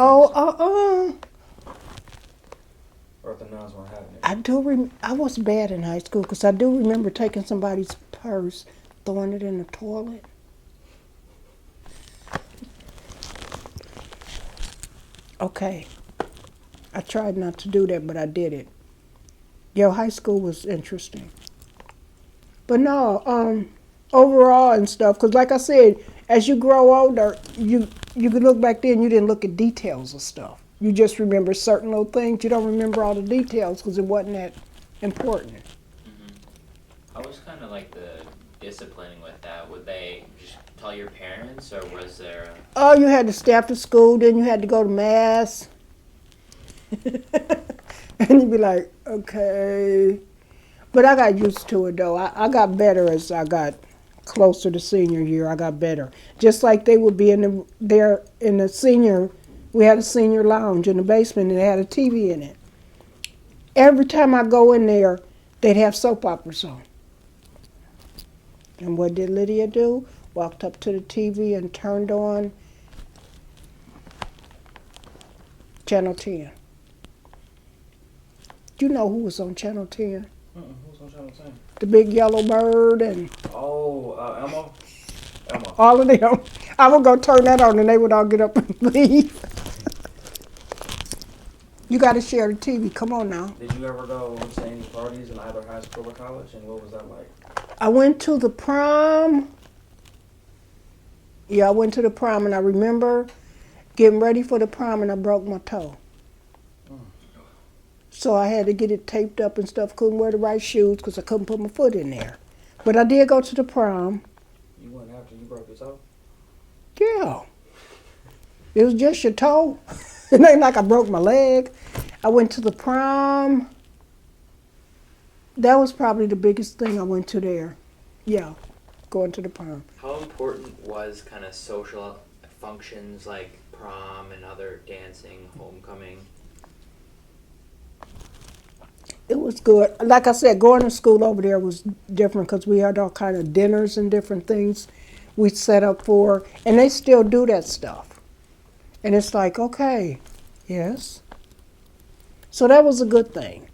Or if the nuns weren't having it? I was bad in high school because I do remember taking somebody's purse, throwing it in the toilet. Okay. I tried not to do that, but I did it. Yeah, high school was interesting. But no, overall and stuff, because like I said, as you grow older, you can look back then, you didn't look at details of stuff. You just remember certain little things. You don't remember all the details because it wasn't that important. How was kind of like the disciplining with that? Would they just tell your parents, or was there Oh, you had to stay after school, then you had to go to mass. And you'd be like, okay. But I got used to it, though. I got better as I got closer to senior year. I got better. Just like they would be there in the senior, we had a senior lounge in the basement, and they had a TV in it. Every time I go in there, they'd have soap operas on. And what did Lydia do? Walked up to the TV and turned on Channel 10. You know who was on Channel 10? Who was on Channel 10? The big yellow bird and Elmo? Elmo. all of them. I would go turn that on and they would all get up and leave. You got to share the TV. Come on now. Did you ever go to any parties in either high school or college, and what was that like? I went to the prom. Yeah, I went to the prom, and I remember getting ready for the prom, and I broke my toe. So I had to get it taped up and stuff. Couldn't wear the right shoes because I couldn't put my foot in there. But I did go to the prom. You went after you broke your toe? Yeah. It was just your toe. It ain't like I broke my leg. I went to the prom. That was probably the biggest thing I went to there. Yeah, going to the prom. How important was kind of social functions like prom and other dancing, homecoming? It was good. Like I said, going to school over there was different because we had all kind of dinners and different things we set up for, and they still do that stuff. And it's like, okay, yes. So that was a good thing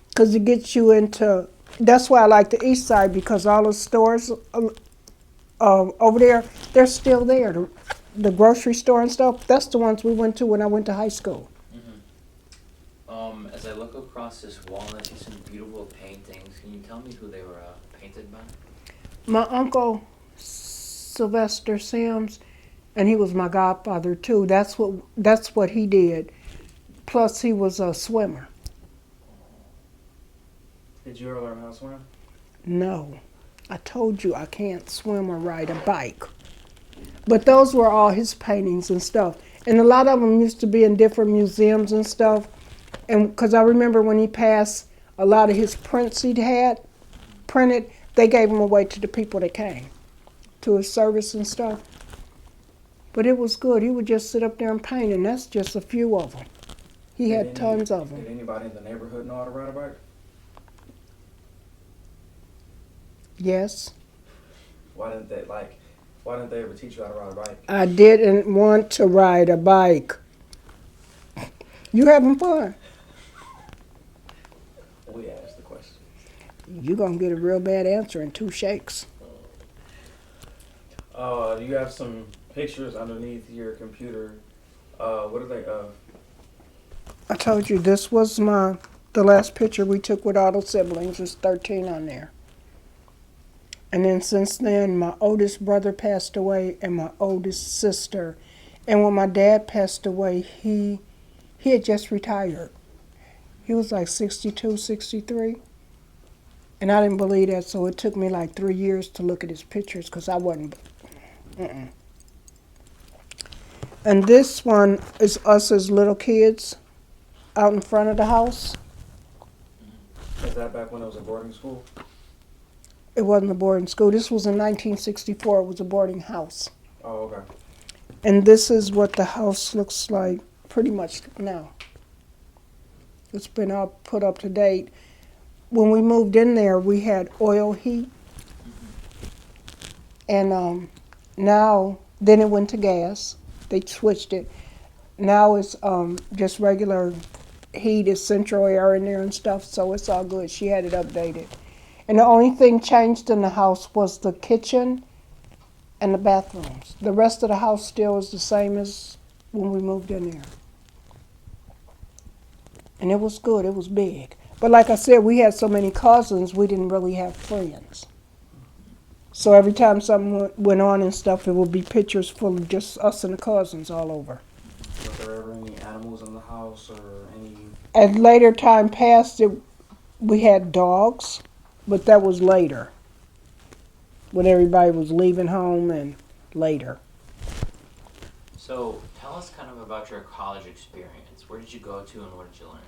because it gets you into, that's why I like the east side because all the stores over there, they're still there. The grocery store and stuff, that's the ones we went to when I went to high school. As I look across this wall, I see some beautiful paintings. Can you tell me who they were painted by? My uncle, Sylvester Sims, and he was my godfather too. That's what he did. Plus, he was a swimmer. Did you ever learn how to swim? No, I told you I can't swim or ride a bike. But those were all his paintings and stuff. And a lot of them used to be in different museums and stuff. And because I remember when he passed, a lot of his prints he'd had printed, they gave them away to the people that came to his service and stuff. But it was good. He would just sit up there and paint, and that's just a few of them. He had tons of them. Did anybody in the neighborhood know how to ride a bike? Yes. Why didn't they ever teach you how to ride a bike? I didn't want to ride a bike. You having fun? We asked the question. You're going to get a real bad answer in 2 shakes. You have some pictures underneath your computer. What are they of? I told you this was the last picture we took with all the siblings. There's 13 on there. And then since then, my oldest brother passed away and my oldest sister. And when my dad passed away, he had just retired. He was like 62, 63. And I didn't believe that, so it took me like 3 years to look at his pictures because I wasn't. And this one is us as little kids out in front of the house. Is that back when it was a boarding school? It wasn't a boarding school. This was in 1964. It was a boarding house. Oh, okay. And this is what the house looks like pretty much now. It's been put up to date. When we moved in there, we had oil heat. And now, then it went to gas. They switched it. Now it's just regular heat. It's central air in there and stuff, so it's all good. She had it updated. And the only thing changed in the house was the kitchen and the bathrooms. The rest of the house still is the same as when we moved in there. And it was good. It was big. But like I said, we had so many cousins, we didn't really have friends. So every time something went on and stuff, it would be pictures full of just us and the cousins all over. Was there ever any animals in the house or any? As later time passed, we had dogs, but that was later. When everybody was leaving home and later. So tell us kind of about your college experience. Where did you go to and what did you learn?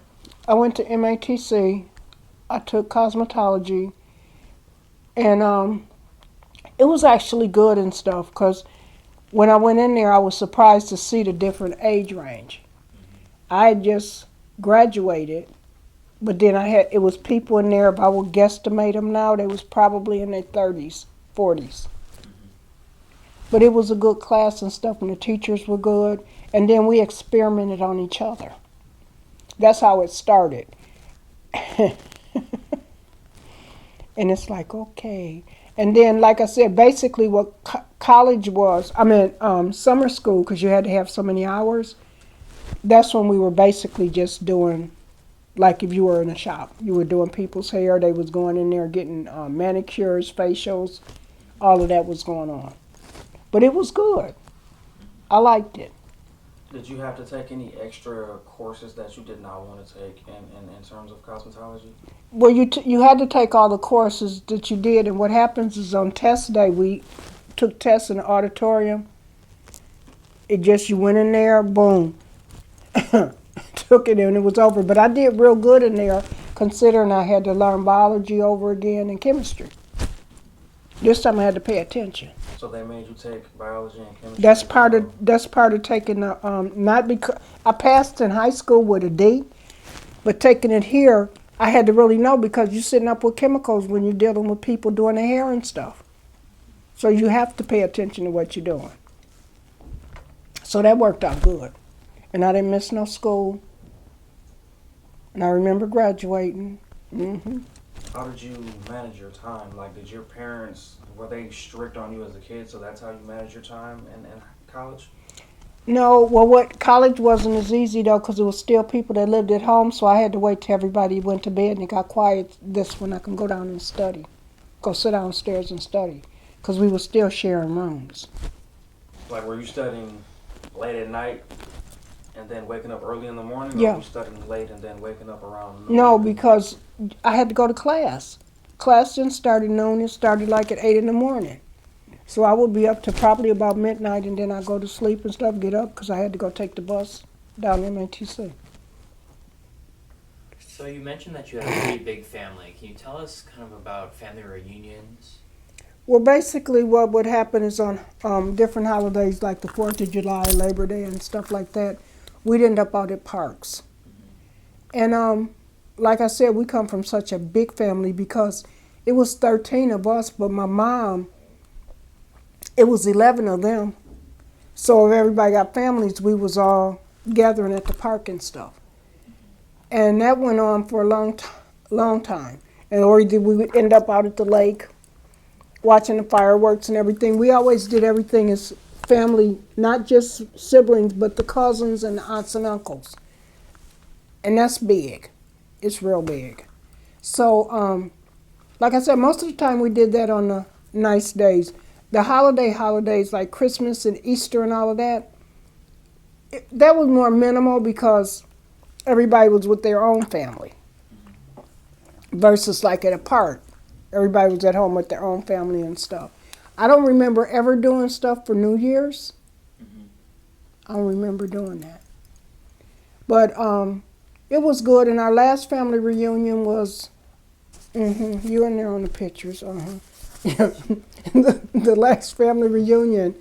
I went to MATC. I took cosmetology. And it was actually good and stuff because when I went in there, I was surprised to see the different age range. I had just graduated, but then it was people in there, if I would guesstimate them now, they was probably in their 30s, 40s. But it was a good class and stuff, and the teachers were good. And then we experimented on each other. That's how it started. And it's like, okay. And then, like I said, basically what college was, summer school, because you had to have so many hours, that's when we were basically just doing, like if you were in a shop, you were doing people's hair, they was going in there getting manicures, facials, all of that was going on. But it was good. I liked it. Did you have to take any extra courses that you did not want to take in terms of cosmetology? Well, you had to take all the courses that you did, and what happens is on test day, we took tests in the auditorium. You went in there, boom, took it, and it was over. But I did real good in there, considering I had to learn biology over again and chemistry. This time I had to pay attention. So they made you take biology and chemistry? That's part of taking the, not because, I passed in high school with a D, but taking it here, I had to really know because you're sitting up with chemicals when you're dealing with people doing their hair and stuff. So you have to pay attention to what you're doing. So that worked out good. And I didn't miss no school. And I remember graduating. How did you manage your time? Like, did your parents, were they strict on you as a kid, so that's how you manage your time in college? No, well, what college wasn't as easy though, because there was still people that lived at home, so I had to wait till everybody went to bed and it got quiet. This when I can go down and study, go sit downstairs and study, because we were still sharing rooms. Like, were you studying late at night and then waking up early in the morning, or Yeah. were you studying late and then waking up around noon? No, because I had to go to class. Class didn't start at noon; it started like at 8 in the morning. So I would be up to probably about midnight, and then I go to sleep and stuff, get up because I had to go take the bus down MATC. So you mentioned that you had a pretty big family. Can you tell us kind of about family reunions? Well, basically, what would happen is on different holidays like the 4th of July, Labor Day, and stuff like that, we'd end up out at parks. And like I said, we come from such a big family because it was 13 of us, but my mom, it was 11 of them. So if everybody got families, we was all gathering at the park and stuff. And that went on for a long time. And or either we would end up out at the lake watching the fireworks and everything. We always did everything as family, not just siblings, but the cousins and the aunts and uncles. And that's big. It's real big. So, like I said, most of the time we did that on the nice days. The holidays like Christmas and Easter and all of that, that was more minimal because everybody was with their own family versus like at a park. Everybody was at home with their own family and stuff. I don't remember ever doing stuff for New Year's. I don't remember doing that. But it was good, and our last family reunion was, you were in there on the pictures, the last family reunion,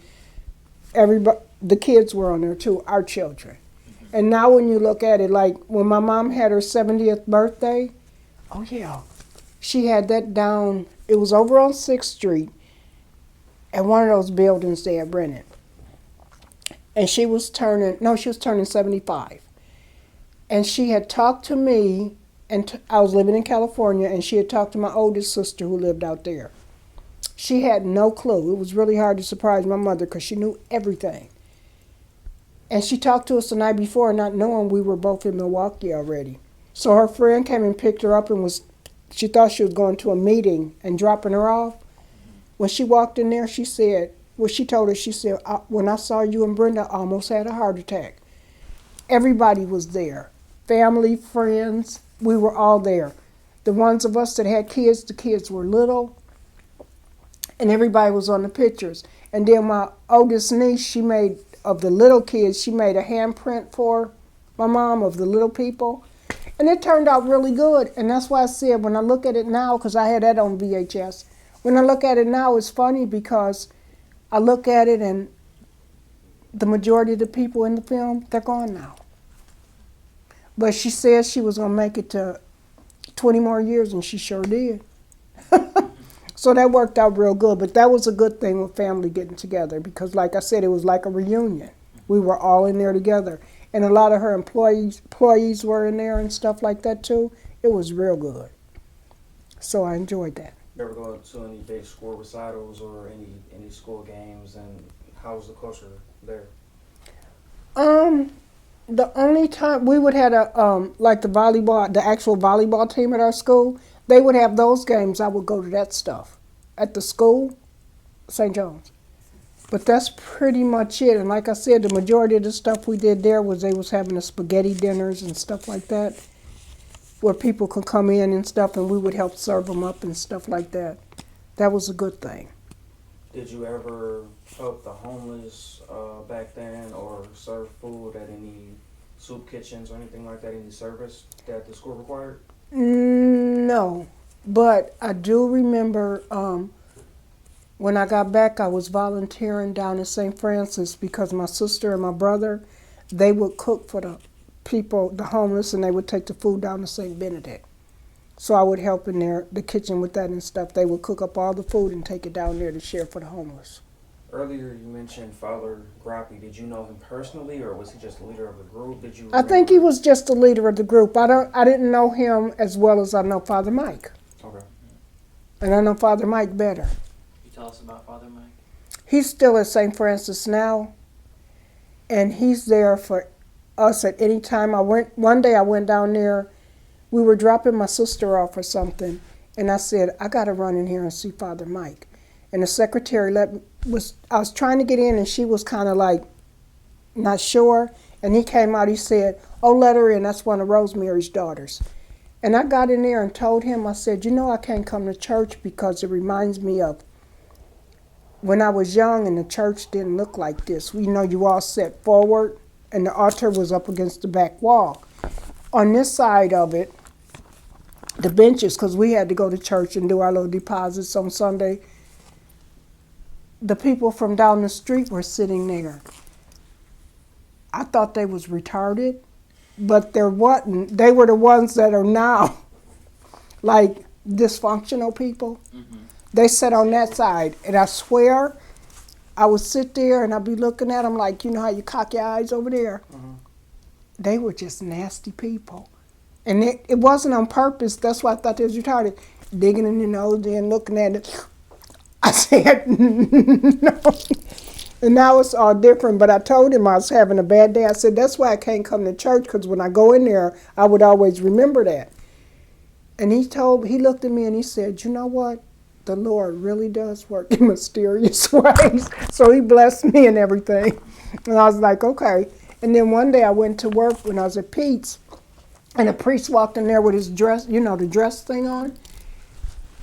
everybody, the kids were on there too, our children. And now when you look at it, like when my mom had her 70th birthday, oh yeah, she had that down, it was over on 6th Street at one of those buildings they had rented. And she was turning 75. And she had talked to me, and I was living in California, and she had talked to my oldest sister who lived out there. She had no clue. It was really hard to surprise my mother because she knew everything. And she talked to us the night before, not knowing we were both in Milwaukee already. So her friend came and picked her up, and she thought she was going to a meeting and dropping her off. When she walked in there, she said, when I saw you and Brenda, I almost had a heart attack. Everybody was there. Family, friends, we were all there. The ones of us that had kids, the kids were little, and everybody was on the pictures. And then my oldest niece, of the little kids, she made a handprint for my mom of the little people. And it turned out really good. And that's why I said when I look at it now, because I had that on VHS, when I look at it now, it's funny because I look at it and the majority of the people in the film, they're gone now. But she said she was going to make it to 20 more years, and she sure did. So that worked out real good. But that was a good thing with family getting together because, like I said, it was like a reunion. We were all in there together. And a lot of her employees were in there and stuff like that, too. It was real good. So I enjoyed that. You ever go to any big school recitals or any school games, and how was the culture there? The only time we would have like the actual volleyball team at our school, they would have those games. I would go to that stuff at the school, St. John's. But that's pretty much it. And like I said, the majority of the stuff we did there was they was having the spaghetti dinners and stuff like that, where people could come in and stuff, and we would help serve them up and stuff like that. That was a good thing. Did you ever help the homeless back then, or serve food at any soup kitchens or anything like that, any service that the school required? No, but I do remember when I got back, I was volunteering down in St. Francis because my sister and my brother, they would cook for the people, the homeless, and they would take the food down to St. Benedict. So I would help in the kitchen with that and stuff. They would cook up all the food and take it down there to share for the homeless. Earlier you mentioned Father Grappi. Did you know him personally, or was he just the leader of the group? I think he was just the leader of the group. I didn't know him as well as I know Father Mike. Okay. And I know Father Mike better. You tell us about Father Mike? He's still at St. Francis now, and he's there for us at any time. One day I went down there. We were dropping my sister off or something, and I said, I got to run in here and see Father Mike. And the secretary I was trying to get in, and she was kind of like not sure. And he came out, he said, oh, let her in. That's one of Rosemary's daughters. And I got in there and told him, I said, you know, I can't come to church because it reminds me of when I was young and the church didn't look like this. You know, you all sat forward and the altar was up against the back wall. On this side of it, the benches, because we had to go to church and do our little deposits on Sunday, the people from down the street were sitting there. I thought they was retarded, but there wasn't. They were the ones that are now like dysfunctional people. Mm-hmm. They sat on that side, and I swear I would sit there and I'd be looking at them like, you know how you cock your eyes over there? Mm-hmm. They were just nasty people. And it wasn't on purpose. That's why I thought they was retarded. Digging in your nose and looking at it. I said, no. And now it's all different. But I told him I was having a bad day. I said, that's why I can't come to church, because when I go in there, I would always remember that. And he looked at me and he said, you know what? The Lord really does work in mysterious ways. So he blessed me and everything. And I was like, okay. And then one day I went to work when I was at Pete's, and a priest walked in there with his dress, you know, the dress thing on.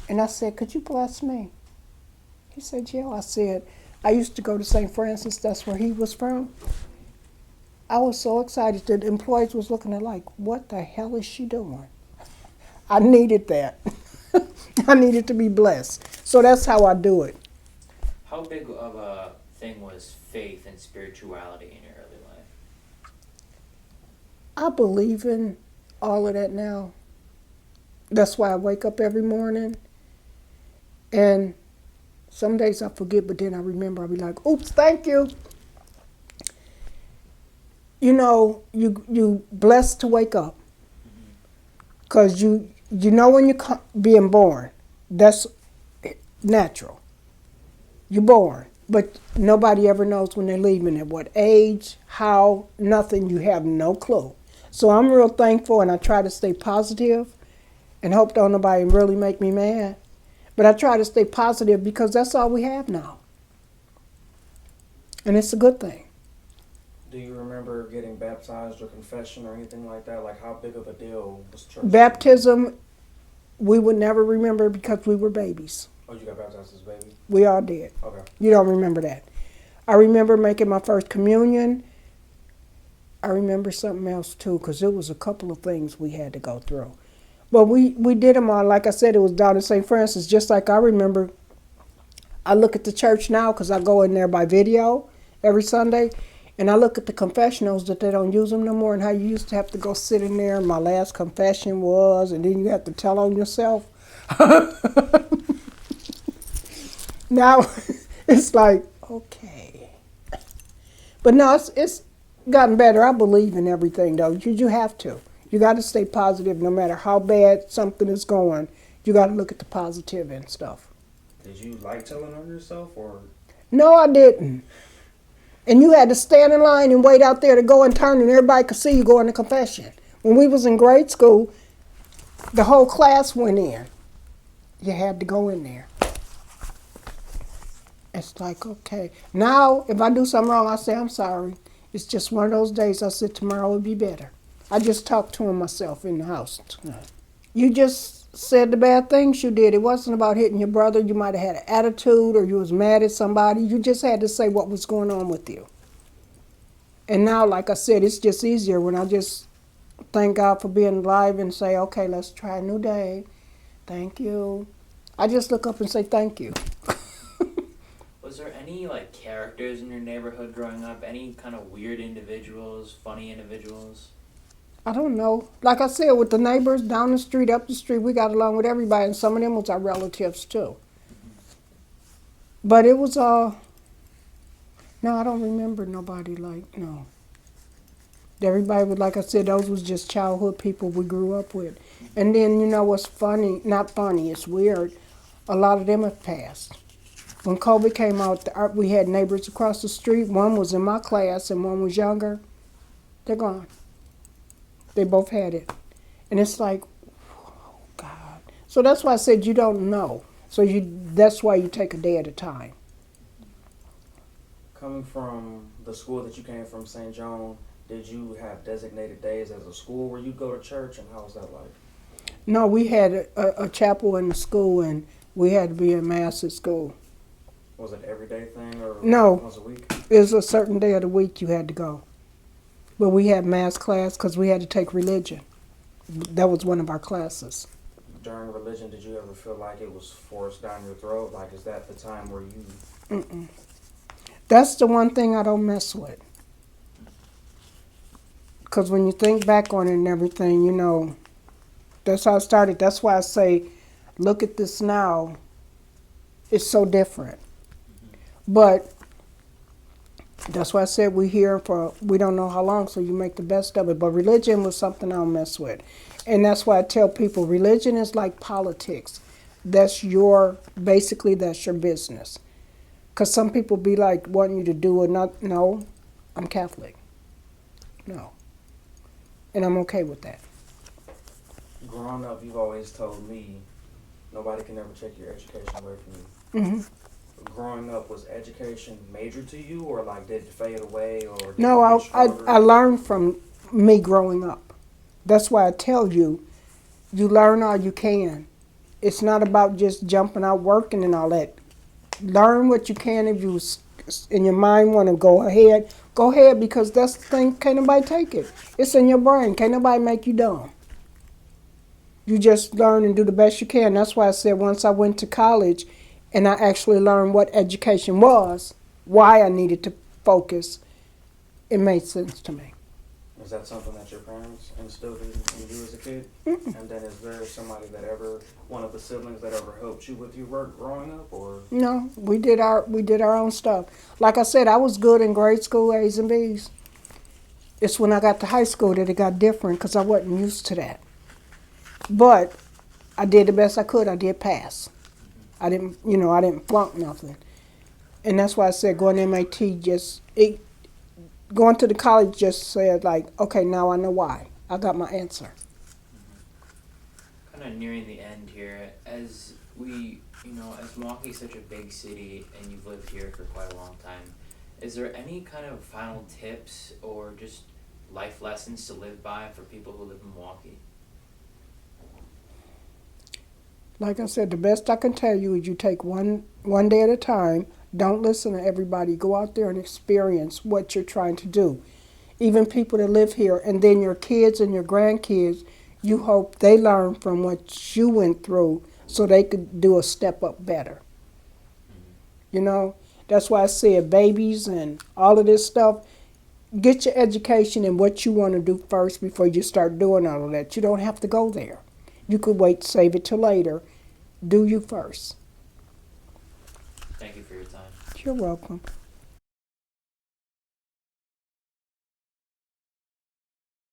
And I said, could you bless me? He said, yeah. I said, I used to go to St. Francis. That's where he was from. I was so excited that the employees was looking at like, what the hell is she doing? I needed that. I needed to be blessed. So that's how I do it. How big of a thing was faith and spirituality in your early life? I believe in all of that now. That's why I wake up every morning. And some days I forget, but then I remember. I'll be like, oops, thank you. You know, you blessed to wake up. Because you know when you're being born, that's natural. You're born. But nobody ever knows when they're leaving, at what age, how, nothing. You have no clue. So I'm real thankful, and I try to stay positive and hope don't nobody really make me mad. But I try to stay positive because that's all we have now. And it's a good thing. Do you remember getting baptized or confession or anything like that? Like, how big of a deal was church? Baptism, we would never remember because we were babies. Oh, you got baptized as a baby? We all did. Okay. You don't remember that. I remember making my first communion. I remember something else too, because it was a couple of things we had to go through. But we did them all. Like I said, it was down in St. Francis. Just like I remember, I look at the church now because I go in there by video every Sunday, and I look at the confessionals that they don't use them no more, and how you used to have to go sit in there. My last confession was, and then you have to tell on yourself. Now it's like, okay. But no, it's gotten better. I believe in everything, though. You have to. You got to stay positive no matter how bad something is going. You got to look at the positive and stuff. Did you like telling on yourself, or? No, I didn't. And you had to stand in line and wait out there to go and turn, and everybody could see you going to confession. When we was in grade school, the whole class went in. You had to go in there. It's like, okay. Now, if I do something wrong, I say, I'm sorry. It's just one of those days. I said tomorrow will be better. I just talked to him myself in the house. You just said the bad things you did. It wasn't about hitting your brother. You might have had an attitude, or you was mad at somebody. You just had to say what was going on with you. And now, like I said, it's just easier when I just thank God for being alive and say, okay, let's try a new day. Thank you. I just look up and say thank you. Was there any, like, characters in your neighborhood growing up? Any kind of weird individuals, funny individuals? I don't know. Like I said, with the neighbors down the street, up the street, we got along with everybody, and some of them was our relatives, too. But it was all... No, I don't remember nobody like, no. Everybody was, like I said, those was just childhood people we grew up with. And then, you know what's funny? Not funny, it's weird. A lot of them have passed. When COVID came out, we had neighbors across the street. One was in my class and one was younger. They're gone. They both had it. And it's like, oh, God. So that's why I said you don't know. So that's why you take a day at a time. Coming from the school that you came from, St. John, did you have designated days as a school where you go to church, and how was that like? No, we had a chapel in the school, and we had to be in mass at school. Was it an everyday thing or No. once a week? It was a certain day of the week you had to go. But we had mass class because we had to take religion. That was one of our classes. During religion, did you ever feel like it was forced down your throat? Like, is that the time where you... Mm-mm. That's the one thing I don't mess with. Because when you think back on it and everything, you know, that's how it started. That's why I say, look at this now. It's so different. But that's why I said we here for, we don't know how long, so you make the best of it. But religion was something I don't mess with. And that's why I tell people, religion is like politics. That's basically that's your business. Because some people be like wanting you to do or not. No, I'm Catholic. No. And I'm okay with that. Growing up, you've always told me nobody can ever take your education away from you. Mm-hmm. Growing up, was education major to you, or like did it fade away, or did No, it get stronger? I learned from me growing up. That's why I tell you, you learn all you can. It's not about just jumping out working and all that. Learn what you can. If you in your mind want to go ahead, because that's the thing, can't nobody take it. It's in your brain, can't nobody make you dumb. You just learn and do the best you can. That's why I said once I went to college and I actually learned what education was, why I needed to focus, it made sense to me. Is that something that your parents instilled in you as a kid? Mm-mm. And then is there somebody that ever, one of the siblings that ever helped you with your work growing up, or? No, we did our own stuff. Like I said, I was good in grade school, A's and B's. It's when I got to high school that it got different because I wasn't used to that. But I did the best I could. I did pass. I didn't flunk nothing. And that's why I said going to MAT going to the college just said like, okay, now I know why. I got my answer. Kind of nearing the end here, as Milwaukee is such a big city and you've lived here for quite a long time, is there any kind of final tips or just life lessons to live by for people who live in Milwaukee? Like I said, the best I can tell you is you take one day at a time. Don't listen to everybody. Go out there and experience what you're trying to do. Even people that live here, and then your kids and your grandkids, you hope they learn from what you went through so they could do a step up better. You know, that's why I said babies and all of this stuff, get your education in what you want to do first before you start doing all of that. You don't have to go there. You could wait, save it till later. Do you first. Thank you for your time. You're welcome.